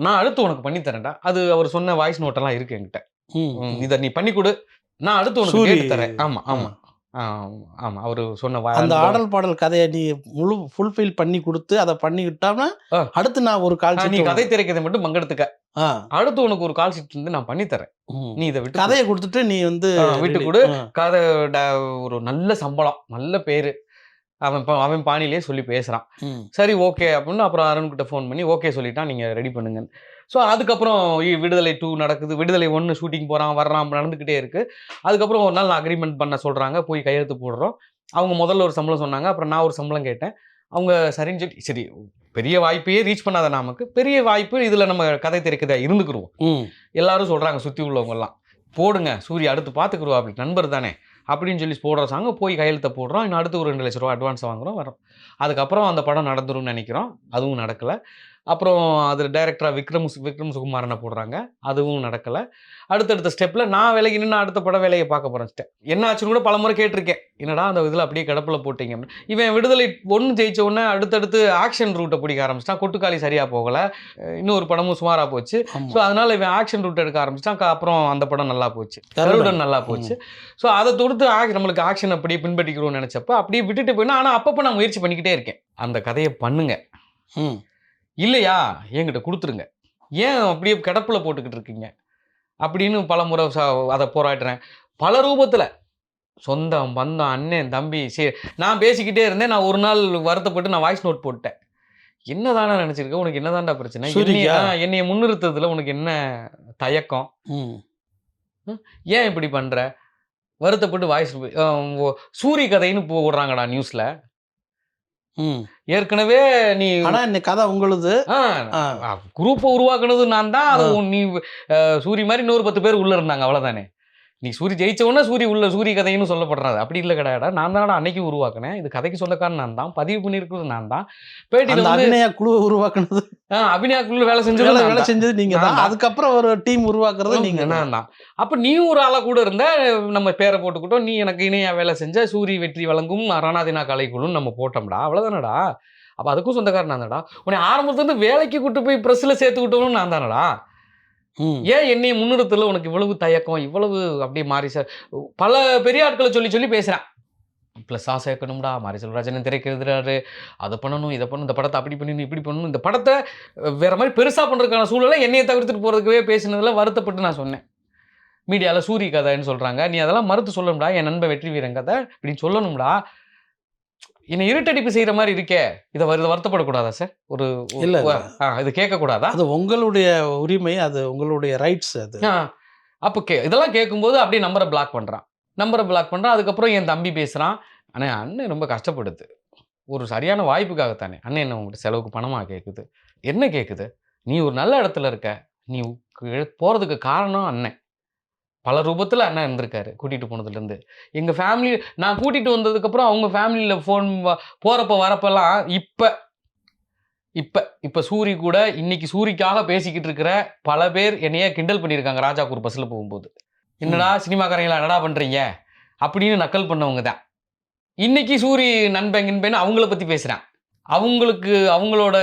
நான் அடுத்து உனக்கு பண்ணித்தரேன்டா, அது அவர் சொன்ன வாய்ஸ் நோட்டெல்லாம் இருக்குது என்கிட்ட, இதை நீ பண்ணி கொடு, நான் அடுத்து உனக்கு கேட்டு தரேன். ஆமாம் ஆமாம் ஆமாம் அவர் சொன்ன அந்த ஆடல் பாடல் கதையை நீ ஃபுல்ஃபில் பண்ணி கொடுத்து அதை பண்ணிக்கிட்டாம அடுத்து நான் ஒரு கால் நீ கதை திரைக்கதை மட்டும் பங்கெடுத்துக்க, அடுத்து உனக்கு ஒரு கால் ஷீட் வந்து நான் பண்ணித்தரேன், நீ இதை விட்டு கதையை கொடுத்துட்டு நீ வந்து விட்டு கொடு, கதை ஒரு நல்ல சம்பளம், நல்ல பேரு, அவன் பாணியிலே சொல்லி பேசுகிறான். சரி ஓகே அப்படின்னு அப்புறம் அருண்கிட்ட ஃபோன் பண்ணி ஓகே சொல்லிட்டான், நீங்கள் ரெடி பண்ணுங்க. ஸோ அதுக்கப்புறம் விடுதலை 2 நடக்குது, விடுதலை 1 ஷூட்டிங் போகிறான் வர்றான் நடந்துக்கிட்டே இருக்குது. அதுக்கப்புறம் ஒரு நாள் நான் அக்ரிமெண்ட் பண்ண சொல்கிறாங்க, போய் கையெழுத்து போடுறோம். அவங்க முதல்ல ஒரு சம்பளம் சொன்னாங்க, அப்புறம் நான் ஒரு சம்பளம் கேட்டேன். அவங்க சரின்னு சொல்லி சரி பெரிய வாய்ப்பையே ரீச் பண்ணாத நமக்கு பெரிய வாய்ப்பு இதில் நம்ம கதை திரைக்கதை இருந்துக்குருவோம். எல்லாரும் சொல்கிறாங்க சுற்றி உள்ளவங்கெல்லாம் போடுங்க சூரிய அடுத்து பார்த்துக்குருவா அப்படி நண்பர் தானே அப்படின்னு சொல்லி போடுற சாங்க போய் கையெழுத்த போடுறோம். இன்னும் அடுத்து ஒரு 2 லட்ச ரூபா அட்வான்ஸ் வாங்குகிறோம் வரோம். அதுக்கப்புறம் அந்த படம் நடந்துரும்னு நினைக்கிறோம், அதுவும் நடக்கலை. அப்புறம் அது டைரக்டராக விக்ரம் சுகுமாரனை போடுறாங்க, அதுவும் நடக்கலை. அடுத்தடுத்த ஸ்டெப்பில் நான் விலகி நின்று அடுத்த பட வேலையை பார்க்க போகிறேன். என்ன ஆச்சுன்னு கூட பல முறை கேட்டிருக்கேன், என்னடா அந்த இதில் அப்படியே கிடப்பில் போட்டிங்க. இவன் விடுதலை 1 ஜெயிச்ச உடனே அடுத்தடுத்து ஆக்ஷன் ரூட்டை பிடிக்க ஆரம்பிச்சிட்டான். கொட்டுக்காளி சரியாக போகலை, இன்னொரு படமும் சுமாராக போச்சு. ஸோ அதனால் இவன் ஆக்ஷன் ரூட் எடுக்க ஆரம்பிச்சிட்டான். அப்புறம் அந்த படம் நல்லா போச்சு, கருடன் நல்லா போச்சு. ஸோ அதை தொடுத்து நம்மளுக்கு ஆக்ஷன் அப்படியே பின்பற்றிக்கிறோம்னு நினச்சப்போ அப்படியே விட்டுட்டு போயினா. ஆனால் அப்பப்போ நான் முயற்சி பண்ணிக்கிட்டே இருக்கேன், அந்த கதையை பண்ணுங்க, இல்லையா என்கிட்ட கொடுத்துருங்க, ஏன் அப்படியே கிடப்பில் போட்டுக்கிட்டு இருக்கீங்க அப்படின்னு பல முறை அதை போராடுறேன். பல ரூபத்தில் சொந்தம் பந்தம் அண்ணன் தம்பி சரி நான் பேசிக்கிட்டே இருந்தேன். நான் ஒரு நாள் வருத்தப்பட்டு நான் வாய்ஸ் நோட் போட்டேன். என்னதானே நினச்சிருக்க, உனக்கு என்னதான்டா பிரச்சனை, என்னைய முன்னிறுத்ததுல உனக்கு என்ன தயக்கம், ஏன் இப்படி பண்ணுற, வருத்தப்பட்டு வாய்ஸ் சூரிய கதைன்னு போடுறாங்கடா நியூஸில். ஏற்கனவே நீ இந்த கதை உங்களுது, குரூப்பை உருவாக்குனது நான் தான். அது நீ சூரி மாதிரி இன்னொரு 10 பேர் உள்ள இருந்தாங்க, அவ்வளவுதானே. நீ சூரி ஜெயிச்ச உடனே சூரிய கதைன்னு சொல்லப்படுறது அப்படி இல்லை கிடையாடா. நான் தானடா அன்னைக்கு உருவாக்குனேன், இது கதைக்கு சொந்தக்காரன் நான் தான், பதிவு பண்ணியிருக்கிறது நான் தான். பேட்டியில் அபிநயா குழு உருவாக்குனது, அபிநயா குழு வேலை செஞ்சது நீங்க தான். அதுக்கப்புறம் ஒரு டீம் உருவாக்குறது நீங்க நான் தான். அப்ப நீ ஒரு ஆளா கூட இருந்த, நம்ம பேரை போட்டுக்கிட்டோம், நீ எனக்கு இணையா வேலை செஞ்ச, சூரி வெற்றி வழங்கும் ரணாதினா கலைக்குழுன்னு நம்ம போட்டோம்டா, அவ்வளவுதானடா. அப்ப அதுக்கும் சொந்தக்காரன் நான் தான்டா. உன்னை ஆரம்பத்துல இருந்து வேலைக்கு கூட்டு போய் பிரஸ்ல சேர்த்து விட்டவனும் நான் தானடா. ஏன் என்னைய முன்னிறுத்தல உனக்கு இவ்வளவு தயக்கம், இவ்வளவு அப்படியே மாறி சார் பல பெரிய ஆட்களை சொல்லி பேசுறேன். ப்ளஸ் ஆசை இருக்கணும்டா, மாரி செல்வராஜன் திரைக்கிறாரு, அதை பண்ணணும் இதை பண்ணணும், இந்த படத்தை அப்படி பண்ணணும் இப்படி பண்ணணும், இந்த படத்தை வேற மாதிரி பெருசா பண்றதுக்கான சூழலை என்னையை தவிர்த்துட்டு போறதுக்கவே பேசினதுல வருத்தப்பட்டு நான் சொன்னேன். மீடியாவில் சூரிய கதைன்னு சொல்றாங்க, நீ அதெல்லாம் மறுத்து சொல்லணும்டா, என் நண்பன் வெற்றி வீரன் கதை இப்படின்னு சொல்லணும்டா. என்னை இருட்டடிப்பு செய்யற மாதிரி இருக்கே, இதை வருத்தப்படக்கூடாதா சார்? ஒரு இல்லை இது கேட்கக்கூடாதா? அது உங்களுடைய உரிமை, அது உங்களுடைய ரைட்ஸ். அது அப்போ இதெல்லாம் கேட்கும்போது அப்படியே நம்பரை பிளாக் பண்ணுறான். அதுக்கப்புறம் என் தம்பி பேசுகிறான், அண்ணன் ரொம்ப கஷ்டப்படுது, ஒரு சரியான வாய்ப்புக்காகத்தானே அண்ணன் என்ன உங்கள்கிட்ட செலவுக்கு பணமாக கேட்குது, என்ன கேட்குது, நீ ஒரு நல்ல இடத்துல இருக்க, நீ போகிறதுக்கு காரணம் அண்ணன். பல ரூபத்தில் அண்ணன் இருந்திருக்காரு கூட்டிகிட்டு போனதுலேருந்து. எங்கள் ஃபேமிலி நான் கூட்டிகிட்டு வந்ததுக்கப்புறம் அவங்க ஃபேமிலியில் ஃபோன் போகிறப்ப வரப்பெல்லாம் இப்போ சூரி கூட இன்னைக்கு சூரிக்காக பேசிக்கிட்டு இருக்கிற பல பேர் என்னைய கிண்டல் பண்ணியிருக்காங்க. ராஜாக்கூர் பஸ்ஸில் போகும்போது, என்னடா சினிமாக்காரங்களா என்னடா பண்ணுறீங்க அப்படின்னு நக்கல் பண்ணவங்க தான் இன்னைக்கு சூரி நண்பன் அவங்கள பற்றி பேசுகிறேன். அவங்களோட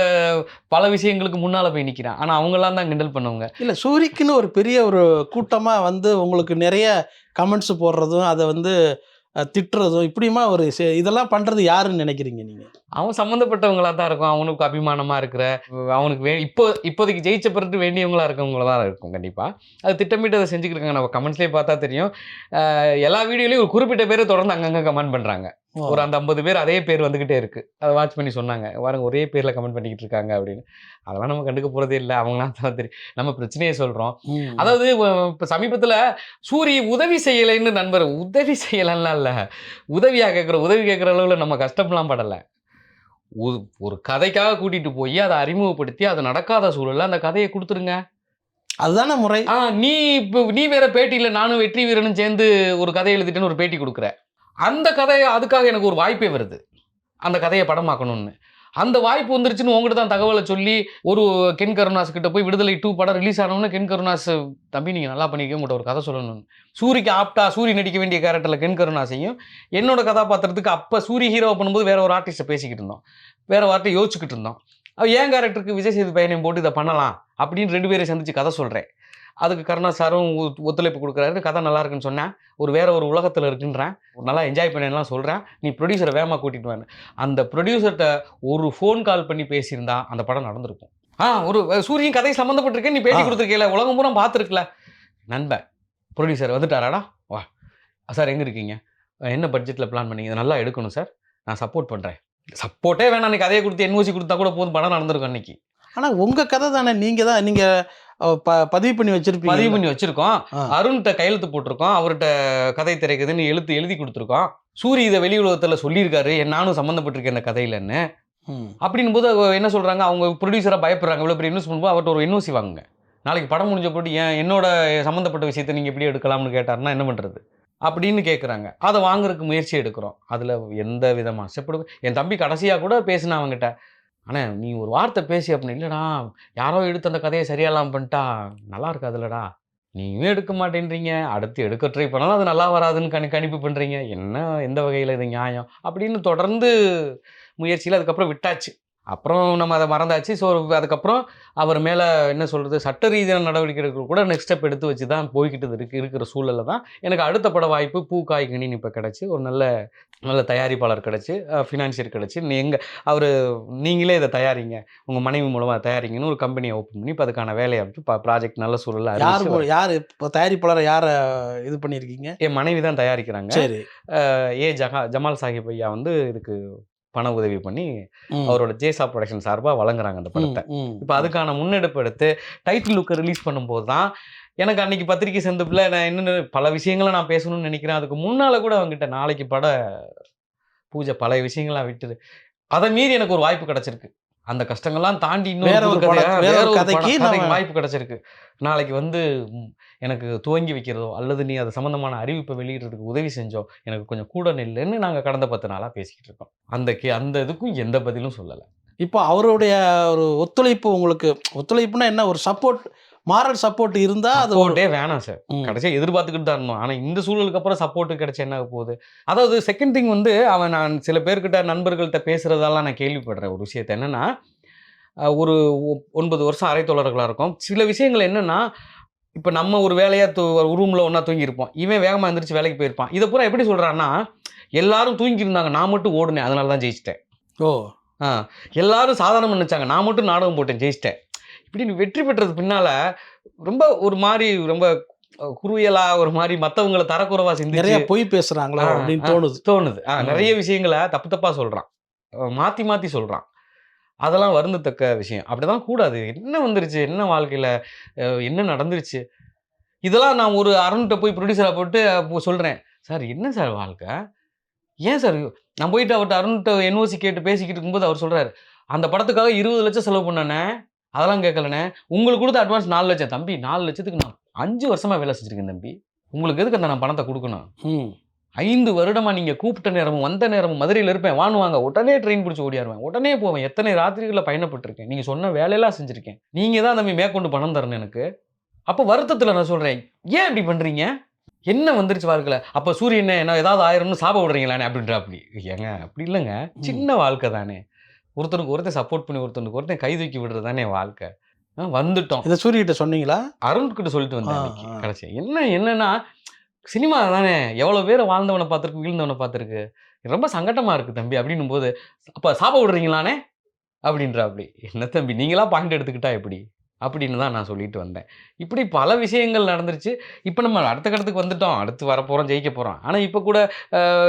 பல விஷயங்களுக்கு முன்னால் போய் நிற்கிறான். ஆனால் அவங்களாம் தான் கிண்டல் பண்ணவங்க. இல்லை, சூரிக்குன்னு ஒரு பெரிய ஒரு கூட்டமாக உங்களுக்கு நிறைய கமெண்ட்ஸ் போடுறதும், அதை திட்டுறதும், இப்படிமா ஒரு இதெல்லாம் பண்ணுறது யாருன்னு நினைக்கிறீங்க நீங்கள்? அவன் சம்மந்தப்பட்டவங்களாக தான் இருக்கும், அவனுக்கு அபிமானமாக இருக்கிற, அவனுக்கு இப்போதைக்கு ஜெயிச்ச பிறகு வேண்டியவங்களா இருக்கவங்கள தான் இருக்கும். கண்டிப்பாக அது திட்டமிட்டு அதை செஞ்சுக்கிருக்காங்க. நம்ம கமெண்ட்ஸ்லேயே பார்த்தா தெரியும், எல்லா வீடியோலையும் ஒரு குறிப்பிட்ட பேர் தொடர்ந்து அங்கங்கே கமெண்ட் பண்ணுறாங்க. ஒரு அந்த 50 பேர் அதே பேர் வந்துக்கிட்டே இருக்குது. அதை வாட்ச் பண்ணி சொன்னாங்க, பாருங்க ஒரே பேரில் கமெண்ட் பண்ணிக்கிட்டு இருக்காங்க அப்படின்னு. அதெல்லாம் நம்ம கண்டுக்க போகிறதே இல்லை, அவங்களாம் தான் தெரியும். நம்ம பிரச்சனையே சொல்கிறோம். அதாவது இப்போ சமீபத்தில் சூரி உதவி செய்யலைன்னு நண்பர், உதவி செய்யலாம் இல்லை, உதவி கேட்குற அளவில் நம்ம கஷ்டம்லாம் படலை. ஒரு கதைக்காக கூட்டிகிட்டு போய் அதை அறிமுகப்படுத்தி அது நடக்காத சூழலில் அந்த கதையை கொடுத்துருங்க, அதுதானே முறை. நீ வேற பேட்டியில் நானும் வெற்றி வீரனும் சேர்ந்து ஒரு கதை எழுதிட்டேன்னு ஒரு பேட்டி கொடுக்குற, அந்த கதையை அதுக்காக எனக்கு ஒரு வாய்ப்பே வருது அந்த கதையை படமாக்கணும்னு. அந்த வாய்ப்பு வந்துருச்சுன்னு உங்கள்கிட்ட தான் தகவலை சொல்லி ஒரு கென் கருணாஸ் கிட்ட போய் விடுதலை 2 படம் ரிலீஸ் ஆனோன்னு கென் கருணாஸ், தம்பி நீங்கள் நல்லா பண்ணிக்க, உங்கள்கிட்ட ஒரு கதை சொல்லணும்னு. சூரிக்கு ஆப்டா சூரி நடிக்க வேண்டிய கேரக்டரில் கென் கருணாஸையும் என்னோட கதாபாத்திரத்துக்கு அப்போ சூரி ஹீரோ பண்ணும்போது வேற ஒரு ஆர்டிஸ்ட்டை பேசிக்கிட்டு இருந்தோம், வேற வார்த்தை யோசிச்சுக்கிட்டு இருந்தோம். ஏன் கேரக்டருக்கு விஜய் சேது பையனையும் போட்டு இதை பண்ணலாம் அப்படின்னு 2 பேரை சந்திச்சு கதை சொல்கிறேன். அதுக்கு கருணா சாரும் ஒத்துழைப்பு கொடுக்குறாரு, கதை நல்லா இருக்குன்னு சொன்னேன், வேற ஒரு உலகத்தில் இருக்குன்றேன், நல்லா என்ஜாய் பண்ணலாம் சொல்கிறேன், நீ ப்ரொடியூசரை வேகமாக கூட்டிகிட்டு வாங்க. அந்த ப்ரொடியூசர்கிட்ட ஒரு ஃபோன் கால் பண்ணி பேசியிருந்தா அந்த படம் நடந்திருக்கும். ஒரு சூரியன் கதை சம்மந்தப்பட்டிருக்கேன், நீ பேட்டி கொடுத்துருக்கல, உலகம் பூரா பார்த்துருக்கல. நண்பன் ப்ரொடியூசர் வந்துட்டாராடா, வா சார் எங்கே இருக்கீங்க, என்ன பட்ஜெட்டில் பிளான் பண்ணீங்க, இதை நல்லா எடுக்கணும் சார், நான் சப்போர்ட் பண்ணுறேன். சப்போர்ட்டே வேணாம், அன்றைக்கி கதையை கொடுத்து என்ஓசி கொடுத்தா கூட போதும், படம் நடந்திருக்கும் அன்றைக்கி. ஆனால் உங்கள் கதை தானே, நீங்கள் பதிவு பண்ணி வச்சிருப்பீங்க. பதிவு பண்ணி வச்சிருக்கோம். அருண்கிட்ட கையெழுத்து போட்டிருக்கோம், அவர்கிட்ட கதை திரைக்குதுன்னு எழுதி கொடுத்துருக்கோம். சூரி இதை வெளி உலகத்தில் சொல்லியிருக்காரு, நானும் சம்மந்தப்பட்டிருக்கேன் இந்த கதையிலன்னு. அப்படின் போது என்ன சொல்கிறாங்க, அவங்க ப்ரொடியூசராக பயப்படுறாங்க. இவ்வளோ பெரிய இன்வெஸ்ட் பண்ணும்போது அவர்கிட்ட ஒரு என்ஓசி வாங்குங்க, நாளைக்கு படம் முடிஞ்ச போட்டு என்னோட சம்மந்தப்பட்ட விஷயத்தை நீங்கள் எப்படி எடுக்கலாம்னு கேட்டாருன்னா என்ன பண்ணுறது அப்படின்னு கேட்குறாங்க. அதை வாங்குறதுக்கு முயற்சி எடுக்கிறோம். அதில் எந்த விதமாக செப்படு என் தம்பி கடைசியாக கூட பேசினா அவங்ககிட்ட, ஆனால் நீ ஒரு வார்த்தை பேசி அப்படின்னு. இல்லைடா, யாரோ எடுத்து அந்த கதையை சரியாலாம் பண்ணிட்டா நல்லா இருக்காதுல்லடா, நீயும் எடுக்க மாட்டேன்றீங்க, அடுத்து எடுக்க ட்ரை பண்ணாலும் அது நல்லா வராதுன்னு கணிப்பு பண்ணுறீங்க, என்ன எந்த வகையில் இது நியாயம் அப்படின்னு தொடர்ந்து முயற்சியில் அதுக்கப்புறம் விட்டாச்சு. அப்புறம் நம்ம அதை மறந்தாச்சு. ஸோ அதுக்கப்புறம் அவர் மேலே என்ன சொல்கிறது, சட்ட ரீதியான நடவடிக்கைகள் கூட நெக்ஸ்ட் ஸ்டெப் எடுத்து வச்சு தான் போய்கிட்டு இருக்கிற சூழலில் தான் எனக்கு அடுத்த பட வாய்ப்பு பூ காய் கனின்னு இப்போ கிடச்சி, ஒரு நல்ல தயாரிப்பாளர் கிடச்சி, ஃபினான்ஷியர் கிடச்சி, அவர் நீங்களே இதை தயாரிங்க, உங்கள் மனைவி மூலமாக தயாரிங்கன்னு ஒரு கம்பெனியை ஓப்பன் பண்ணி இப்போ அதுக்கான வேலையை ப்ராஜெக்ட் நல்ல சூழலில். யார் இப்போ தயாரிப்பாளர் யாரை இது பண்ணியிருக்கீங்க? என் மனைவி தான் தயாரிக்கிறாங்க. சரி. ஜமால் சாஹிப் ஐயா வந்து இதுக்கு பண உதவி பண்ணி அவரோட ஜேசா ப்ரொடக்ஷன் சார்பாக வழங்குறாங்க அந்த படத்தை. இப்போ அதுக்கான முன்னெடுப்பு எடுத்து டைட்டில் லுக்கை ரிலீஸ் பண்ணும்போது தான் எனக்கு அன்றைக்கி பத்திரிக்கை சந்திப்பில் நான் இன்னும் பல விஷயங்களை நான் பேசணும்னு நினைக்கிறேன். அதுக்கு முன்னால் கூட அவங்ககிட்ட நாளைக்கு பட பூஜை பழைய விஷயங்களாக விட்டுது, அதை மீறி எனக்கு ஒரு வாய்ப்பு கிடச்சிருக்கு. அந்த கஷ்டங்கள்லாம் தாண்டி இன்னொரு கதைக்கு வாய்ப்பு கிடச்சிருக்கு. நாளைக்கு வந்து எனக்கு துவங்கி வைக்கிறதோ அல்லது நீ அது சம்மந்தமான அறிவிப்பை வெளியிடுறதுக்கு உதவி செஞ்சோ எனக்கு கொஞ்சம் கூட நில்லுன்னு நாங்கள் கடந்த 10 நாளாக பேசிக்கிட்டு இருக்கோம். அந்த இதுக்கும் எந்த பதிலும் சொல்லலை. இப்போ அவருடைய ஒரு ஒத்துழைப்பு, உங்களுக்கு ஒத்துழைப்புனா என்ன, ஒரு சப்போர்ட், மாரல் சப்போர்ட் இருந்தால் அது சப்போர்ட்டே வேணாம் சார். கடைசியாக எதிர்பார்த்துக்கிட்டு தான் இருந்தோம். ஆனால் இந்த சூழலுக்கு அப்புறம் சப்போர்ட்டு கிடைச்சா என்ன போகுது. அதாவது செகண்ட் திங் வந்து நான் சில பேர்கிட்ட நண்பர்கள்ட்ட பேசுகிறதெல்லாம் நான் கேள்விப்படுறேன் ஒரு விஷயத்தை. என்னென்னா, ஒரு 9 வருஷம் அரைத்தோழர்களாக இருக்கும். சில விஷயங்கள் என்னென்னா, இப்போ நம்ம ஒரு வேலையாக ஒரு ரூமில் ஒன்றா தூங்கியிருப்போம், இவன் வேகமாக எழுந்திரிச்சு வேலைக்கு போயிருப்பான். இதை பூரா எப்படி சொல்கிறான்னா, எல்லாரும் தூங்கியிருந்தாங்க, நான் மட்டும் ஓடுனேன், அதனால தான் ஜெயிச்சிட்டேன். எல்லாரும் சாதாரணமாக நினச்சாங்க, நான் மட்டும் நாடகம் போட்டேன், ஜெயிச்சிட்டேன். இப்படி வெற்றி பெற்றது பின்னால் ரொம்ப ஒரு மாதிரி ரொம்ப குறுயலா ஒரு மாதிரி மற்றவங்களை தரக்குறைவா சிந்திச்சு நிறைய பொய் பேசுகிறாங்களா அப்படின்னு தோணுது. நிறைய விஷயங்களை தப்பாக சொல்கிறான், மாற்றி சொல்கிறான். அதெல்லாம் வருந்தத்தக்க விஷயம். அப்படிதான் கூடாது. என்ன வந்துருச்சு, என்ன வாழ்க்கையில் என்ன நடந்துருச்சு, இதெல்லாம் நான் ஒரு அருண்கிட்ட போய் ப்ரொடியூசராக போட்டு சொல்கிறேன், சார் என்ன சார் வாழ்க்கை, ஏன் சார் நான் போயிட்டு அவர்கிட்ட அருண்கிட்ட என்ஓசி கேட்டு பேசிக்கிட்டு இருக்கும்போது அவர் சொல்கிறார், அந்த படத்துக்காக 20 லட்சம் செலவு பண்ணனே, அதெல்லாம் கேட்கலண்ணே, உங்களுக்கு கொடுத்த அட்வான்ஸ் 4 லட்சம். தம்பி 4 லட்சத்துக்கு நான் 5 வருஷமாக வேலை செஞ்சுருக்கேன் தம்பி, உங்களுக்கு எதுக்கு அந்த நான் பணத்தை கொடுக்கணும்? 5 வருடமாக நீங்கள் கூப்பிட்ட நேரமும் வந்த நேரமும் மதுரையில் இருப்பேன், வாங்குவாங்க, உடனே ட்ரெயின் பிடிச்சி ஓடியாருவேன், உடனே போவேன், எத்தனை ராத்திரிகளில் பயணப்பட்டிருக்கேன், நீங்கள் சொன்ன வேலையெல்லாம் செஞ்சுருக்கேன், நீங்கள் தான் தம்பி மேற்கொண்டு பணம் தரணும் எனக்கு. அப்போ வருத்தத்தில் நான் சொல்கிறேன், ஏன் இப்படி பண்ணுறீங்க, என்ன வந்துருச்சு வாழ்க்கையில், அப்போ சூரியன் என்ன ஏதாவது ஆயிரம்னு சாப விடுறீங்களானே அப்படின்ற. அப்படி ஏங்க அப்படி இல்லைங்க, சின்ன வாழ்க்கை தானே, ஒருத்தருக்கு ஒருத்தர் சப்போர்ட் பண்ணி ஒருத்தருக்கு ஒருத்தர் கை தூக்கி விடுறது தானே வாழ்க்கை. வந்துட்டோம். இதை சூரியகிட்ட சொன்னீங்களா? அருண்கிட்ட சொல்லிட்டு வந்தேன் கடைசி. என்னன்னா, சினிமா தானே, எவ்வளோ பேரை வாழ்ந்தவனை பார்த்துருக்கு, வீழ்ந்தவனை பார்த்துருக்கு, ரொம்ப சங்கட்டமாக இருக்குது தம்பி அப்படின்னும் போது, அப்போ சாப விடுறீங்களானே அப்படின்ற. அப்படி என்ன தம்பி நீங்களா பாயிண்ட் எடுத்துக்கிட்டா எப்படி அப்படின்னு தான் நான் சொல்லிட்டு வந்தேன். இப்படி பல விஷயங்கள் நடந்துருச்சு. இப்போ நம்ம அடுத்த கட்டத்துக்கு வந்துட்டோம், அடுத்து வரப்போகிறோம், ஜெயிக்க போகிறோம். ஆனால் இப்போ கூட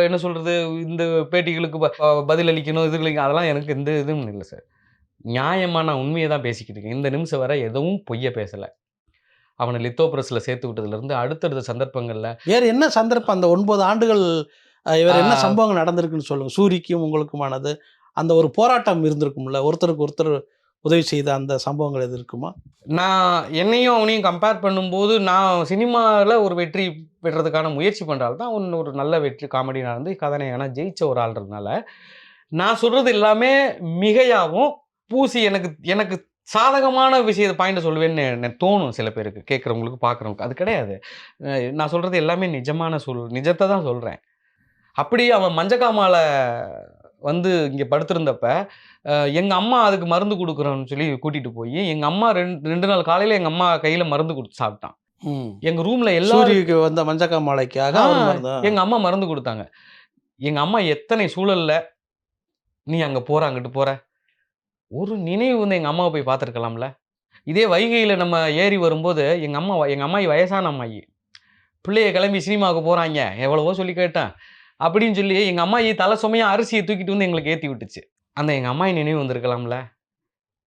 என்ன சொல்கிறது, இந்த பேட்டிகளுக்கு பதில் அளிக்கணும், இதுகளுக்கு அதெல்லாம் எனக்கு எந்த இதுவும் இல்லை சார். நியாயமான உண்மையை தான் பேசிக்கிட்டு இருக்கேன். இந்த நிமிஷம் வரை எதுவும் பொய்ய பேசலை. அவனை லித்தோ பிரஸில் சேர்த்து விட்டதுலேருந்து அடுத்தடுத்த சந்தர்ப்பங்களில் வேறு என்ன சந்தர்ப்பம், அந்த 9 ஆண்டுகள் வேறு என்ன சம்பவங்கள் நடந்திருக்குன்னு சொல்லுங்கள். சூரிக்கும் உங்களுக்குமானது அந்த ஒரு போராட்டம் இருந்திருக்கும்ல, ஒருத்தருக்கு ஒருத்தர் உதவி செய்த அந்த சம்பவங்கள் எது இருக்குமா? நான் என்னையும் அவனையும் கம்பேர் பண்ணும்போது, நான் சினிமாவில் ஒரு வெற்றி பெற்றதுக்கான முயற்சி பண்ணுறாள் தான் ஒரு நல்ல வெற்றி காமெடி நடந்து கதாநாயகனா ஜெயிச்ச ஒரு ஆள்றதுனால, நான் சொல்கிறது எல்லாமே மிகையாகவும் பூசி எனக்கு சாதகமான விஷயத்தை பாயிண்ட் சொல்லுவேன்னு தோணும் சில பேருக்கு, கேட்குறவங்களுக்கு பார்க்குறவங்களுக்கு. அது கிடையாது. நான் சொல்கிறது எல்லாமே நிஜத்தை தான் சொல்கிறேன். அப்படி அவன் மஞ்சக்காமால வந்து இங்கே படுத்திருந்தப்ப எங்கள் அம்மா அதுக்கு மருந்து கொடுக்குறோன்னு சொல்லி கூட்டிகிட்டு போய் எங்கள் அம்மா 2 நாள் காலையில் எங்கள் அம்மா கையில் மருந்து கொடுத்து சாப்பிட்டான். எங்கள் ரூமில் எல்லாருக்கு வந்த மஞ்சக்காமாலைக்காக எங்கள் அம்மா மருந்து கொடுத்தாங்க. எங்கள் அம்மா எத்தனை சூழலில் நீ அங்கே போகிற, அங்கிட்டு போகிற, ஒரு நினைவு வந்து எங்கள் அம்மாவை போய் பார்த்துருக்கலாம்ல. இதே வைகையில் நம்ம ஏறி வரும்போது எங்கள் அம்மாயி வயசான அம்மாயி, பிள்ளைய கிளம்பி சினிமாவுக்கு போகிறாங்க, எவ்வளவோ சொல்லி கேட்டேன். அப்படின்னு சொல்லி எங்கள் அம்மாயி தலை சுமையாக அரிசியை தூக்கிட்டு வந்து எங்களுக்கு ஏற்றி விட்டுச்சு. அந்த எங்கள் அம்மாயி நினைவு வந்திருக்கலாம்ல.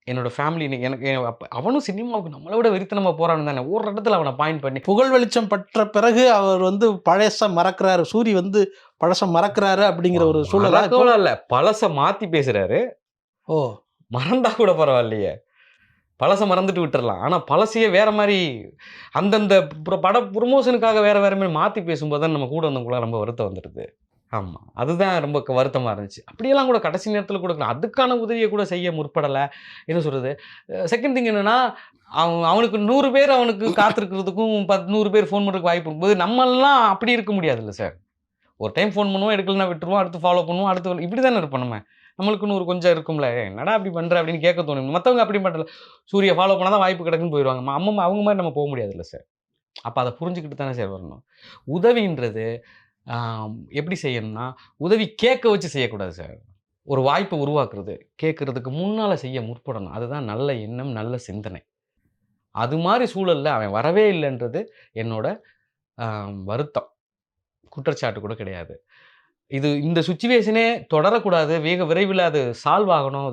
என்னோட ஃபேமிலி எனக்கு அவனும் சினிமாவுக்கு நம்மளை விட வெறித்தனமா போறான்னு தானே ஒரு இடத்துல அவனை பாயிண்ட் பண்ணி புகழ் வெளிச்சம் பற்ற பிறகு அவர் வந்து பழச மறக்கிறாரு, சூரி வந்து பழச மறக்கிறாரு அப்படிங்கிற ஒரு சூழலா இல்ல பழச மாத்தி பேசுறாரு. ஓ, மறந்தா கூட பரவாயில்லையே, பழச மறந்துட்டு விட்டுறலாம். ஆனா பழசையே வேற மாதிரி அந்தந்த பட ப்ரொமோஷனுக்காக வேற வேற மாதிரி மாத்தி பேசும்போது தான் நம்ம கூட வந்தவங்களாம் ரொம்ப வருத்தம் வந்துடுது. ஆமா, அதுதான் ரொம்ப வருத்தமா இருந்துச்சு. அப்படியெல்லாம் கூட கடைசி நேரத்தில் கூட அதுக்கான உதவியை கூட செய்ய முற்படலை. என்ன சொல்றது, செகண்ட் திங் என்னன்னா, அவனுக்கு 100 பேர் அவனுக்கு காத்திருக்கிறதுக்கும் 100 பேர் ஃபோன் பண்ணுறதுக்கு வாய்ப்பு இருக்கும்போது நம்மெல்லாம் அப்படி இருக்க முடியாதுல்ல சார். ஒரு டைம் ஃபோன் பண்ணுவோம், எடுக்கலன்னா விட்டுருவோம், அடுத்து ஃபாலோ பண்ணுவோம், அடுத்து இப்படி தானே இருப்போம் நம்ம. நம்மளுக்குன்னு ஒரு கொஞ்சம் இருக்கும்ல, என்னடா அப்படி பண்ணுற அப்படின்னு கேட்க தோணும். மற்றவங்க அப்படி பண்ணுறல, சூரிய ஃபாலோ பண்ணால் தான் வாய்ப்பு கிடைக்குன்னு போயிடுவாங்க. அவங்க மாதிரி நம்ம போக முடியாதுல்ல சார். அப்போ அதை புரிஞ்சுக்கிட்டு தானே சார் வரணும். உதவின்றது எப்படி செய்யணும்னா, உதவி கேட்க வச்சு செய்யக்கூடாது சார். ஒரு வாய்ப்பை உருவாக்குறது, கேட்கறதுக்கு முன்னால் செய்ய முற்படணும். அதுதான் நல்ல எண்ணம், நல்ல சிந்தனை. அது மாதிரி சூழலில் அவன் வரவே இல்லைன்றது என்னோட வருத்தம், குற்றச்சாட்டு கூட கிடையாது. இந்த சுச்சுவேஷனே தொடரக்கூடாது, விரைவில் அது சால்வ் ஆகணும்.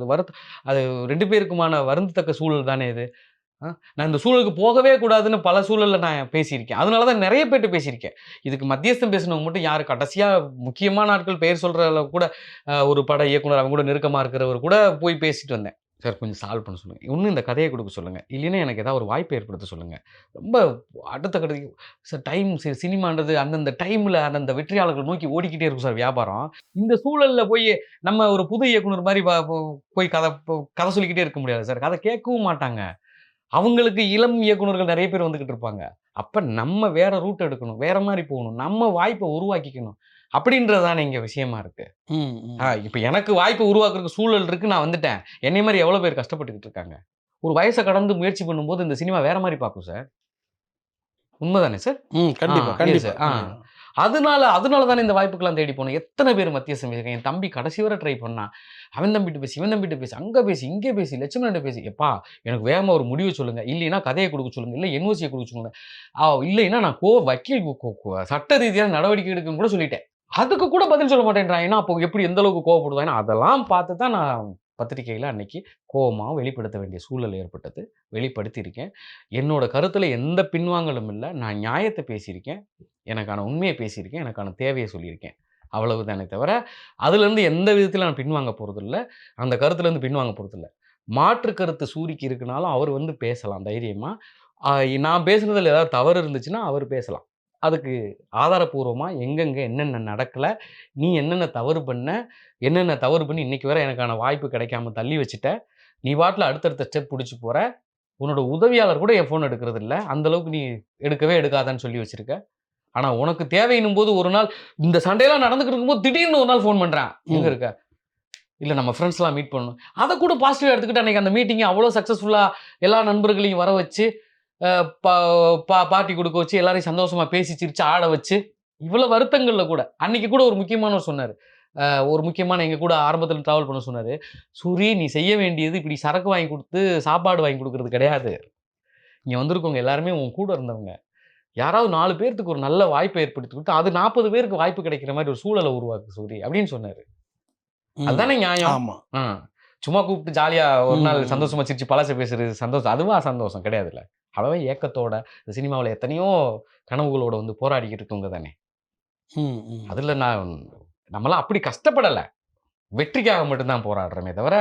அது 2 பேருக்குமான வருந்தத்தக்க சூழல் தானே இது. நான் இந்த சூழலுக்கு போகவே கூடாதுன்னு பல சூழல்ல நான் பேசியிருக்கேன். அதனால தான் நிறைய பேர்ட்ட பேசியிருக்கேன். இதுக்கு மத்தியஸ்தம் பேசினவங்க மட்டும் யாரு, கடைசியா முக்கியமான ஆட்கள் பெயர் சொல்ற அளவுக்கு கூட ஒரு பட இயக்குனர் அவங்க கூட நெருக்கமா இருக்கிறவர் கூட போய் பேசிட்டு வந்தேன். சார் கொஞ்சம் சால்வ் பண்ண சொல்லுங்க. இன்னும் இந்த கதையை கொடுக்க சொல்லுங்க. இல்லைன்னா எனக்கு ஏதாவது ஒரு வாய்ப்பை ஏற்படுத்த சொல்லுங்க. ரொம்ப அடுத்த கட்டத்துக்கு சார் டைம் சினிமான்றது அந்தந்த டைமில் அந்தந்த வெற்றியாளர்கள் நோக்கி ஓடிக்கிட்டே இருக்கும் சார் வியாபாரம். இந்த சூழலில் போய் நம்ம ஒரு புது இயக்குனர் மாதிரி போய் கதை சொல்லிக்கிட்டே இருக்க முடியாது சார். கதை கேட்கவும் மாட்டாங்க. அவங்களுக்கு இளம் இயக்குனர்கள் நிறைய பேர் வந்துகிட்டு இருப்பாங்க. அப்ப நம்ம வேற ரூட் எடுக்கணும், வேற மாதிரி போகணும், நம்ம வாய்ப்பை உருவாக்கிக்கணும் அப்படின்றது தானே இங்க விஷயமா இருக்கு. இப்ப எனக்கு வாய்ப்பை உருவாக்குறதுக்கு சூழல் இருக்கு, நான் வந்துட்டேன். என்னை மாதிரி எவ்வளவு பேர் கஷ்டப்பட்டுக்கிட்டு இருக்காங்க. ஒரு வயசை கடந்து முயற்சி பண்ணும்போது இந்த சினிமா வேற மாதிரி பார்க்கும் சார். உண்மைதானே சார்? கண்டிப்பா கண்டிப்பா. அதனால தானே இந்த வாய்ப்புக்கெல்லாம் தேடி போனோம். எத்தனை பேர் மத்தியஸ்தம் பேசியிருக்கேன். என் தம்பி கடைசி வரை ட்ரை பண்ணான். அவன் தம்பிட்டு பேசி, இவன் தம்பிட்டு பேசி, அங்கே பேசி, இங்கே பேசி, லட்சுமணன் பேசி, எப்பா எனக்கு வேகமாக ஒரு முடிவு சொல்லுங்க, இல்லைன்னா கதையை கொடுக்க சொல்லுங்க, இல்லை என்ஓசியை கொடுக்க சொல்லுங்க, இல்லைன்னா நான் வக்கீல் சட்ட ரீதியான நடவடிக்கை எடுக்குன்னு கூட சொல்லிட்டேன். அதுக்கு கூட பதில் சொல்ல மாட்டேன்றான். ஏன்னா அப்போ எப்படி எந்த அளவுக்கு கோவப்படுவாங்க அதெல்லாம் பார்த்து தான் நான் பத்திரிகையில் அன்னைக்கு கோவமாக வெளிப்படுத்த வேண்டிய சூழல் ஏற்பட்டது. வெளிப்படுத்தியிருக்கேன். என்னோட கருத்தில் எந்த பின்வாங்கலும் இல்லை. நான் நியாயத்தை பேசியிருக்கேன், எனக்கான உண்மையை பேசியிருக்கேன், எனக்கான தேவையை சொல்லியிருக்கேன். அவ்வளவு தானே தவிர அதுலேருந்து எந்த விதத்தில் நான் பின்வாங்க போகிறதில்ல, அந்த கருத்துலேருந்து பின்வாங்க போகிறதில்ல. மாற்று கருத்து சூரிக்கு இருக்குனாலும் அவர் வந்து பேசலாம் தைரியமாக. நான் பேசுனதில் ஏதாவது தவறு இருந்துச்சுன்னா அவர் பேசலாம். அதுக்கு ஆதாரப்பூர்வமாக எங்கெங்கே என்னென்ன நடக்கலை, நீ என்னென்ன தவறு பண்ணி இன்றைக்கி வரை எனக்கான வாய்ப்பு கிடைக்காம தள்ளி வச்சுட்ட, நீ பாட்டில் அடுத்தடுத்த ஸ்டெப் பிடிச்சி போகிற, உன்னோட உதவியாளர் கூட என் ஃபோன் எடுக்கிறது இல்லை, அந்தளவுக்கு நீ எடுக்கவே எடுக்காதான்னு சொல்லி வச்சுருக்க. ஆனால் உனக்கு தேவைன்னும் போது ஒரு நாள் இந்த சண்டையெல்லாம் நடந்துக்கிட்டு இருக்கும்போது திடீர்னு ஒரு நாள் ஃபோன் பண்ணுறேன், எங்கே இருக்க, இல்லை நம்ம ஃப்ரெண்ட்ஸ்லாம் மீட் பண்ணணும். அதை கூட பாசிட்டிவாக எடுத்துக்கிட்டு அன்றைக்கி அந்த மீட்டிங்கை அவ்வளோ சக்ஸஸ்ஃபுல்லாக எல்லா நண்பர்களையும் வர வச்சு பார்ட்டி கொடுக்க வச்சு எல்லாரையும் சந்தோஷமாக பேசி சிரிச்சு ஆட வச்சு, இவ்வளோ வருத்தங்களில் கூட அன்றைக்கி கூட ஒரு முக்கியமானவர் சொன்னார். ஒரு முக்கியமான எங்கள் கூட ஆரம்பத்தில் ட்ராவல் பண்ண சொன்னார், சூரி நீ செய்ய வேண்டியது இப்படி சரக்கு வாங்கி கொடுத்து சாப்பாடு வாங்கி கொடுக்கறது கிடையாது. இங்கே வந்திருக்கவங்க எல்லாருமே உன் கூட இருந்தவங்க, யாராவது 4 பேர்த்துக்கு ஒரு நல்ல வாய்ப்பை ஏற்படுத்தி கொடுத்து அது 40 பேருக்கு வாய்ப்பு கிடைக்கிற மாதிரி ஒரு சூழலை உருவாக்கு சூரி அப்படின்னு சொன்னார். அதுதானே நியாயம். ஆமாம். சும்மா கூப்பிட்டு ஜாலியாக ஒரு நாள் சந்தோஷமாக சிரிச்சு பழச பேசுறது சந்தோஷம், அதுவா சந்தோஷம் கிடையாதுல்ல. அவன் ஏக்கத்தோட இந்த சினிமாவில் எத்தனையோ கனவுகளோட வந்து போராடிக்கிட்டு இருக்கவங்க தானே. அதில் நம்மளாம் அப்படி கஷ்டப்படலை, வெற்றிக்காக மட்டும்தான் போராடுறோமே தவிர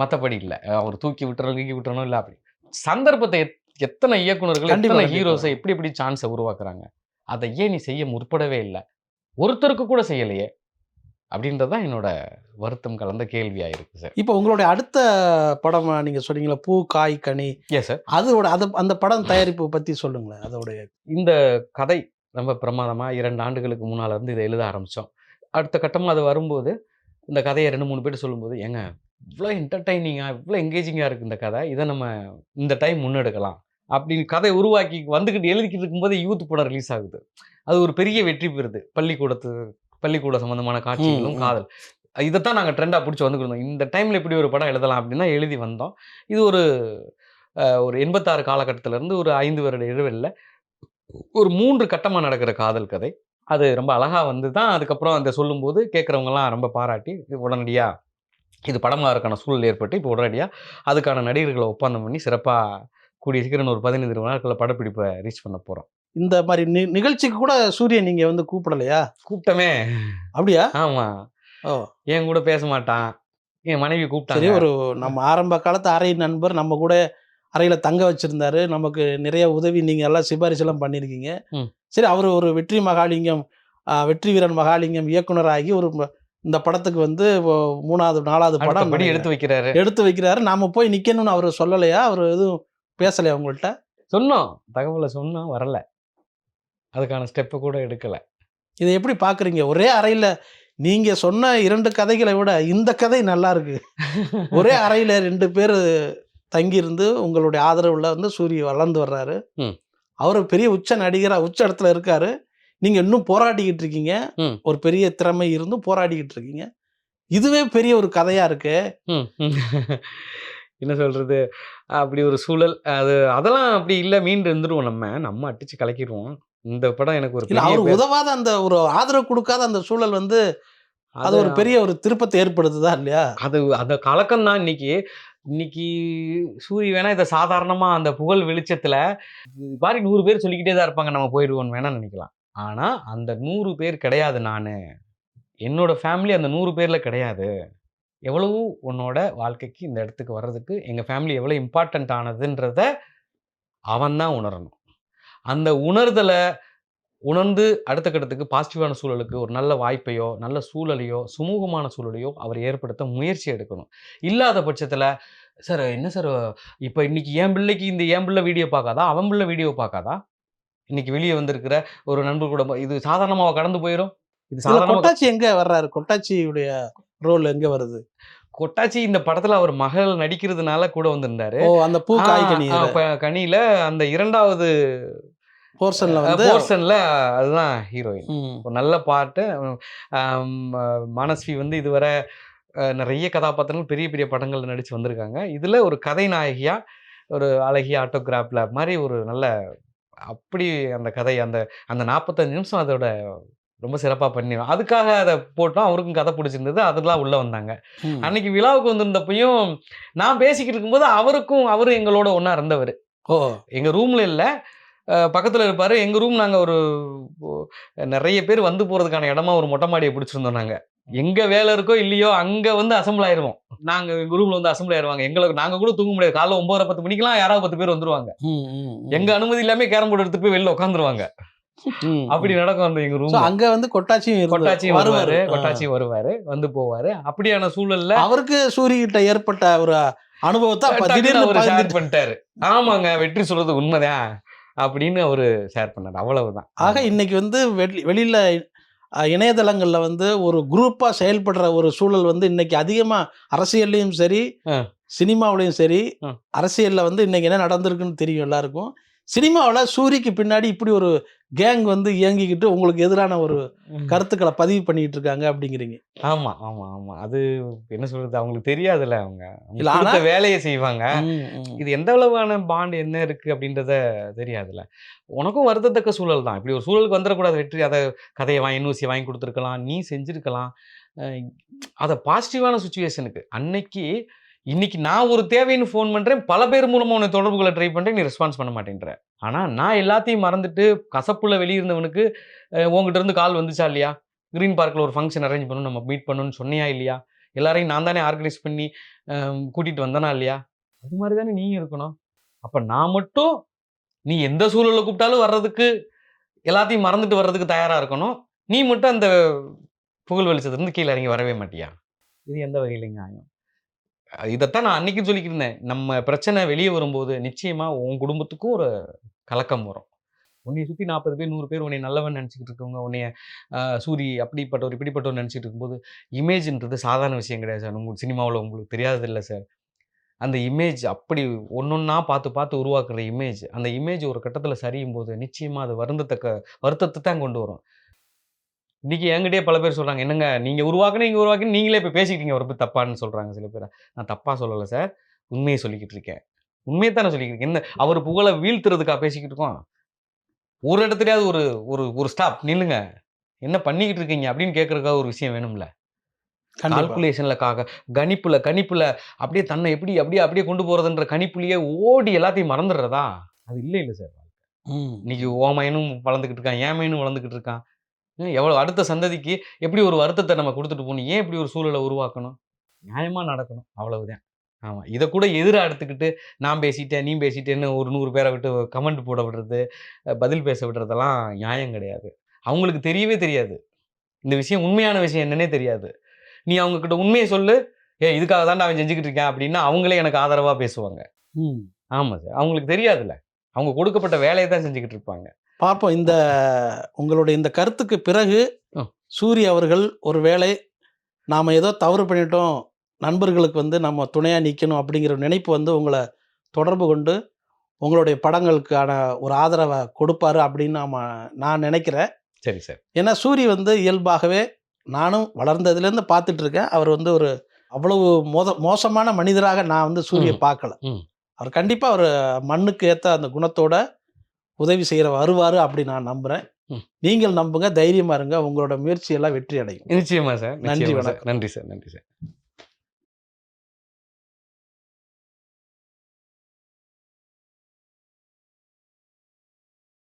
மற்றபடி இல்லை. அவர் தூக்கி விட்டுறணும் இல்லை. அப்படி சந்தர்ப்பத்தை எத்தனை இயக்குனர்கள் எத்தனை ஹீரோஸை எப்படி சான்ஸை உருவாக்குறாங்க. அதை ஏன் நீ செய்ய முற்படவே இல்லை, ஒருத்தருக்கு கூட செய்யலையே அப்படின்றதான் என்னோட வருத்தம் கலந்த கேள்வியாக இருக்குது சார். இப்போ உங்களுடைய அடுத்த படம் நீங்கள் சொன்னீங்களா, பூ காய் கனி. Yes sir. அந்த படம் தயாரிப்பு பற்றி சொல்லுங்களேன். அதோடைய இந்த கதை ரொம்ப பிரமாதமாக 2 ஆண்டுகளுக்கு முன்னால் இருந்து இதை எழுத ஆரம்பித்தோம். அடுத்த கட்டமாக அது வரும்போது இந்த கதையை 2-3 பேர் சொல்லும்போது, ஏங்க இவ்வளோ என்டர்டைனிங்காக இவ்வளோ எங்கேஜிங்காக இருக்குது இந்த கதை, இதை நம்ம இந்த டைம் முன்னெடுக்கலாம் அப்படின்னு கதை உருவாக்கி வந்துக்கிட்டு எழுதிக்கிட்டு இருக்கும்போது யூத் படம் ரிலீஸ் ஆகுது. அது ஒரு பெரிய வெற்றி பெறுது. பள்ளிக்கூட சம்மந்தமான காட்சிகளும் காதல், இதைத்தான் நாங்கள் ட்ரெண்டாக பிடிச்சி வந்துக்கிருந்தோம். இந்த டைமில் இப்படி ஒரு படம் எழுதலாம் அப்படின்னு தான் எழுதி வந்தோம். இது ஒரு 86 காலகட்டத்திலேருந்து ஒரு 5 வருட இடைவெளியில் ஒரு 3 கட்டமாக நடக்கிற காதல் கதை. அது ரொம்ப அழகா வந்து தான் அதுக்கப்புறம் அந்த சொல்லும்போது கேட்குறவங்கலாம் ரொம்ப பாராட்டி உடனடியாக இது படமாகறதுக்கான சூழல் ஏற்பட்டு இப்போ உடனடியாக அதுக்கான நடிகர்களை ஒப்பந்தம் பண்ணி சிறப்பாக கூடிய சீக்கிரம் ஒரு 15 நாட்களில் படப்பிடிப்பை ரீச் பண்ண போகிறோம். இந்த மாதிரி நிகழ்ச்சிக்கு கூட சூரிய நீங்க வந்து கூப்பிடலையா? கூப்பிட்டமே. அப்படியா? ஆமாம். ஓ, என் கூட பேச மாட்டான். என் மனைவி சரி. கூப்பிட்டாங்க. ஒரு நம்ம ஆரம்ப காலத்து அறை நண்பர் நம்ம கூட அறையில தங்க வச்சிருந்தாரு. நமக்கு நிறைய உதவி நீங்க எல்லாம் சிபாரிசு எல்லாம் பண்ணியிருக்கீங்க. ம். சரி, அவர் ஒரு வெற்றி மகாலிங்கம், வெற்றி வீரன் மகாலிங்கம் இயக்குனராகி ஒரு இந்த படத்துக்கு வந்து 3வது 4வது அடுத்த படம் படி எடுத்து வைக்கிறாரு. எடுத்து வைக்கிறாரு. நாம போய் நிக்கணும்னு அவர் சொல்லலையா? அவர் எதுவும் பேசலையா உங்கள்கிட்ட? சொன்னோம், தகவலை சொன்னோம், வரல. அதுக்கான ஸ்டெப்பை கூட எடுக்கல. இதை எப்படி பார்க்குறீங்க? ஒரே அறையில நீங்க சொன்ன 2 கதைகளை விட இந்த கதை நல்லா இருக்கு. ஒரே அறையில 2 பேர் தங்கியிருந்து உங்களுடைய ஆதரவுல வந்து சூரிய வளர்ந்து வர்றாரு. ம். அவரு பெரிய உச்ச நடிகரா உச்ச இடத்துல இருக்காரு. நீங்க இன்னும் போராடிக்கிட்டு இருக்கீங்க. ம். ஒரு பெரிய திறமை இருந்தும் போராடிக்கிட்டு இருக்கீங்க. இதுவே பெரிய ஒரு கதையா இருக்கு. ம். என்ன சொல்றது? அப்படி ஒரு சூழல். அதெல்லாம் அப்படி இல்ல, மீண்டு இருந்துருவோம் நம்ம அடிச்சு கலக்கிருவோம். இந்த படம் எனக்கு ஒரு இல்ல, பெரிய அவரு உதவாத அந்த ஒரு ஆதரவு கொடுக்காத அந்த சூழல் வந்து அது ஒரு பெரிய ஒரு திருப்பத்தை ஏற்படுத்துதா இல்லையா? அந்த கலக்கம் தான் இன்னைக்கு சூரி வேணா இதை சாதாரணமா அந்த புகழ் வெளிச்சத்துல மாதிரி 100 பேர் சொல்லிக்கிட்டே தான் இருப்பாங்க, நம்ம போயிடுவோம் வேணா நினைக்கலாம். ஆனா அந்த 100 பேர் கிடையாது. என்னோட ஃபேமிலி அந்த 100 பேர்ல கிடையாது. எவ்வளவு உன்னோட வாழ்க்கைக்கு இந்த இடத்துக்கு வர்றதுக்கு எங்க ஃபேமிலி எவ்வளவு இம்பார்ட்டன்ட் ஆனதுன்றத அவன் தான் உணரணும். அந்த உணர்தலை உணர்ந்து அடுத்த கட்டத்துக்கு பாசிட்டிவான சூழலுக்கு ஒரு நல்ல வாய்ப்பையோ, நல்ல சூழலையோ, சுமூகமான சூழலையோ அவர் ஏற்படுத்த முயற்சி எடுக்கணும். இல்லாத பட்சத்துல, சார் என்ன சார் இப்ப இன்னைக்கு என் பிள்ளை வீடியோ பார்க்காதா? அவன் பிள்ளை வீடியோ பார்க்காதா? இன்னைக்கு வெளியே வந்திருக்கிற ஒரு நண்பர் கூட இது சாதாரணமா கடந்து போயிரும். இது இதுல சாதாரணமா கொட்டாச்சி எங்க வர்றாரு? கொட்டாச்சியுடைய ரோல் எங்க வருது? கொட்டாச்சி இந்த படத்துல அவர் மகள் நடிக்கிறதுனால கூட வந்திருந்தாரு. ஓ, அந்த பூ காய்கனி கனியில அந்த 2வது போர்ஷன்ல அதுதான் ஹீரோயின். ஒரு நல்ல பாட்டு. மனஸ்வி வந்து இதுவரை நிறைய கதாபாத்திரங்கள் பெரிய பெரிய படங்கள்ல நடிச்சு வந்திருக்காங்க. இதுல ஒரு கதை நாயகியா, ஒரு அழகிய ஆட்டோகிராஃப்ல மாதிரி ஒரு நல்ல அப்படி அந்த கதை அந்த 45 நிமிஷம் அதோட ரொம்ப சிறப்பாக பண்ணிடும். அதுக்காக அதை போட்டோம். அவருக்கும் கதை பிடிச்சிருந்தது. அதெல்லாம் உள்ளே வந்தாங்க. அன்னைக்கு விழாவுக்கு வந்திருந்தப்பையும் நான் பேசிக்கிட்டு இருக்கும்போது அவரும் எங்களோட ஒன்றா இருந்தவர். எங்கள் ரூமில் இல்லை, பக்கத்தில் இருப்பார். எங்கள் ரூம் நாங்கள் ஒரு நிறைய பேர் வந்து போகிறதுக்கான இடமா ஒரு மொட்டை மாடியை பிடிச்சிருந்தோம். நாங்கள் எங்கே வேலை இருக்கோ இல்லையோ அங்கே வந்து அசம்பிள் ஆயிடுவோம். நாங்கள் எங்கள் ரூமில் வந்து அசம்பிள் ஆயிடுவாங்க. நாங்கள் கூட தூங்க முடியாது. காலைல 9:30 மணிக்கெல்லாம் யாராவது 10 பேர் வந்துருவாங்க. எங்கள் அனுமதி இல்லாமல் கேரம் போர்டு எடுத்து போய் வெளில உட்காந்துருவாங்க. அப்படி நடக்கும் அந்த எங்க ரூம். அங்க வந்து கொட்டாச்சியும் வருவாரு, வந்து போவாரு. அப்படியான சூழல்ல அவருக்கு சூரிய கிட்ட ஏற்பட்ட ஒரு அனுபவத்தை திடீர்னு அவர் ஷேர் பண்ணிட்டாரு. ஆமாங்க, வெற்றி சொல்றது உண்மைதான் அப்படின்னு அவரு ஷேர் பண்ணாரு. அவ்வளவுதான். ஆக இன்னைக்கு வந்து வெளியில இணையதளங்கள்ல வந்து ஒரு குரூப்பா செயல்படுற ஒரு சூழல் வந்து இன்னைக்கு அதிகமா அரசியல்லையும் சரி, சினிமாவிலையும் சரி, அரசியல்ல வந்து இன்னைக்கு என்ன நடந்திருக்குன்னு தெரியும் எல்லாருக்கும். சினிமாவில் சூரிக்கு பின்னாடி இப்படி ஒரு கேங் வந்து இயங்கிக்கிட்டு உங்களுக்கு எதிரான ஒரு கருத்துக்களை பதிவு பண்ணிட்டு இருக்காங்க அப்படிங்கிறீங்க. ஆமா ஆமா ஆமா. அது என்ன சொல்றது, அவங்களுக்கு தெரியாதுல்ல. அவங்க வேலையை செய்வாங்க. இது எந்த அளவான பாண்ட் என்ன இருக்கு அப்படின்றத தெரியாதுல்ல. உனக்கும் வருத்தத்தக்க சூழல் தான். இப்படி ஒரு சூழலுக்கு வந்துடக்கூடாது. வெற்றி அதை கதையை NOC வாங்கி கொடுத்துருக்கலாம், நீ செஞ்சிருக்கலாம். அதை பாசிட்டிவான சுச்சுவேஷனுக்கு இன்னைக்கு நான் ஒரு தேவைன்னு ஃபோன் பண்ணுறேன், பல பேர் மூலமாக உன்னை தொடர்புகளை ட்ரை பண்ணுறேன், நீ ரெஸ்பான்ஸ் பண்ண மாட்டேன்ற. ஆனால் நான் எல்லாத்தையும் மறந்துட்டு கசப்புள்ள வெளியிருந்தவனுக்கு உங்ககிட்ட இருந்து கால் வந்துச்சா இல்லையா? க்ரீன் பார்க்கில் ஒரு ஃபங்க்ஷன் அரேஞ்ச் பண்ணணும், நம்ம மீட் பண்ணணும்னு சொன்னியா இல்லையா? எல்லாரையும் நான் தானே ஆர்கனைஸ் பண்ணி கூட்டிகிட்டு வந்தனா இல்லையா? அது மாதிரி தானே நீயும் இருக்கணும். அப்போ நான் மட்டும் நீ எந்த சூழலில் கூப்பிட்டாலும் வர்றதுக்கு, எல்லாத்தையும் மறந்துட்டு வர்றதுக்கு தயாராக இருக்கணும். நீ மட்டும் அந்த புகழ் வெளிச்சத்துலேருந்து கீழே இறங்கி வரவே மாட்டியா? இது எந்த வகையில் நியாயம்? இதைத்தான் நான் அன்னைக்கு சொல்லிக்கிட்டு இருந்தேன். நம்ம பிரச்சனை வெளியே வரும்போது நிச்சயமா உன் குடும்பத்துக்கும் ஒரு கலக்கம் வரும். உன்னை சுற்றி 40 பேர் 100 பேர் உன்னை நல்லவன் நினச்சிக்கிட்டு இருக்கவங்க, உன்னைய சூரி அப்படிப்பட்டவர் இப்படிப்பட்டவர் நினச்சிட்டு இருக்கும்போது, இமேஜ்ன்றது சாதாரண விஷயம் கிடையாது சார். உங்களுக்கு சினிமாவில் உங்களுக்கு தெரியாததில்லை சார். அந்த இமேஜ் அப்படி ஒன்னொன்னா பார்த்து உருவாக்குற இமேஜ், அந்த இமேஜ் ஒரு கட்டத்தில் சரியும் போது நிச்சயமா அது வருத்தத்தை தான் கொண்டு வரும். இன்னைக்கு என்கிட்டயே பல பேர் சொல்றாங்க, என்னங்க நீங்க உருவாக்குன்னு நீங்களே இப்போ பேசிக்கிட்டீங்க ஒரு தப்பான்னு சொல்றாங்க சில பேர். நான் தப்பா சொல்லலை சார், உண்மையை சொல்லிக்கிட்டு இருக்கேன். உண்மையை தானே சொல்லிக்கிட்டு இருக்கேன். என்ன அவர் புகழை வீழ்த்துறதுக்கா பேசிக்கிட்டு இருக்கோம்? ஒரு இடத்துலயாவது ஒரு ஒரு ஸ்டாப் நில்லுங்க. என்ன பண்ணிக்கிட்டு இருக்கீங்க அப்படின்னு கேட்கறதுக்காக ஒரு விஷயம் வேணும்ல. கண்டிப்பா. கால்குலேஷன்ல கணிப்புல அப்படியே தன்னை எப்படி அப்படியே கொண்டு போறதுன்ற கணிப்புலயே ஓடி எல்லாத்தையும் மறந்துடுறதா? அது இல்ல சார். இன்னைக்கு உன் மகனும் வளர்ந்துகிட்டு இருக்கான், என் மகனும் வளர்ந்துகிட்டு இருக்கான். எவ்வளவு அடுத்த சந்ததிக்கு எப்படி ஒரு வருத்தத்தை நம்ம கொடுத்துட்டு போகணும்? ஏன் இப்படி ஒரு சூழலை உருவாக்கணும்? நியாயமா நடக்கணும். அவ்வளவுதான். ஆமா. இத கூட எதிரா எடுத்துக்கிட்டு நான் பேசிட்டேன், நீ பேசிட்டேன்னு ஒரு 100 பேர விட்டு கமெண்ட் போட விடுறது, பதில் பேச விடுறதெல்லாம் நியாயம் கிடையாது. அவங்களுக்கு தெரியவே தெரியாது. இந்த விஷயம் உண்மையான விஷயம் என்னன்னே தெரியாது. நீ அவங்க கிட்ட உண்மைய சொல்லு. இதுக்காக தான்டா அவன் செஞ்சுக்கிட்டு இருக்கான் அப்படின்னா, அவங்களே எனக்கு ஆதரவா பேசுவாங்க. ஆமா சார். அவங்களுக்கு தெரியாதுல்ல. அவங்க கொடுக்கப்பட்ட வேலைய தான் செஞ்சுக்கிட்டு இருப்பாங்க. பார்ப்போம். உங்களுடைய இந்த கருத்துக்கு பிறகு சூரி அவர்கள் ஒரு வேளை நாம ஏதோ தவறு பண்ணிட்டோம், நண்பர்களுக்கு நம்ம துணையா நிக்கணும் அப்படிங்கிற நினைப்பு உங்களை தொடர்பு கொண்டு உங்களுடைய படங்களுக்கான ஒரு ஆதரவை கொடுப்பாரு அப்படின்னு நான் நினைக்கிறேன். சரி சார். ஏன்னா சூரி இயல்பாகவே நானும் வளர்ந்ததுலேருந்து பார்த்துட்டு இருக்கேன். அவர் ஒரு அவ்வளவு மோசமான மனிதராக நான் சூரிய பார்க்கல. அவர் கண்டிப்பாக அவர் மண்ணுக்கு ஏற்ற அந்த குணத்தோட உதவி செய்கிற வருவார் அப்படி நான் நம்புகிறேன். நீங்கள் நம்புங்க, தைரியமாக இருங்க, உங்களோட முயற்சியெல்லாம் வெற்றி அடையும். நிச்சயமா சார். நன்றி, வணக்கம். நன்றி சார்.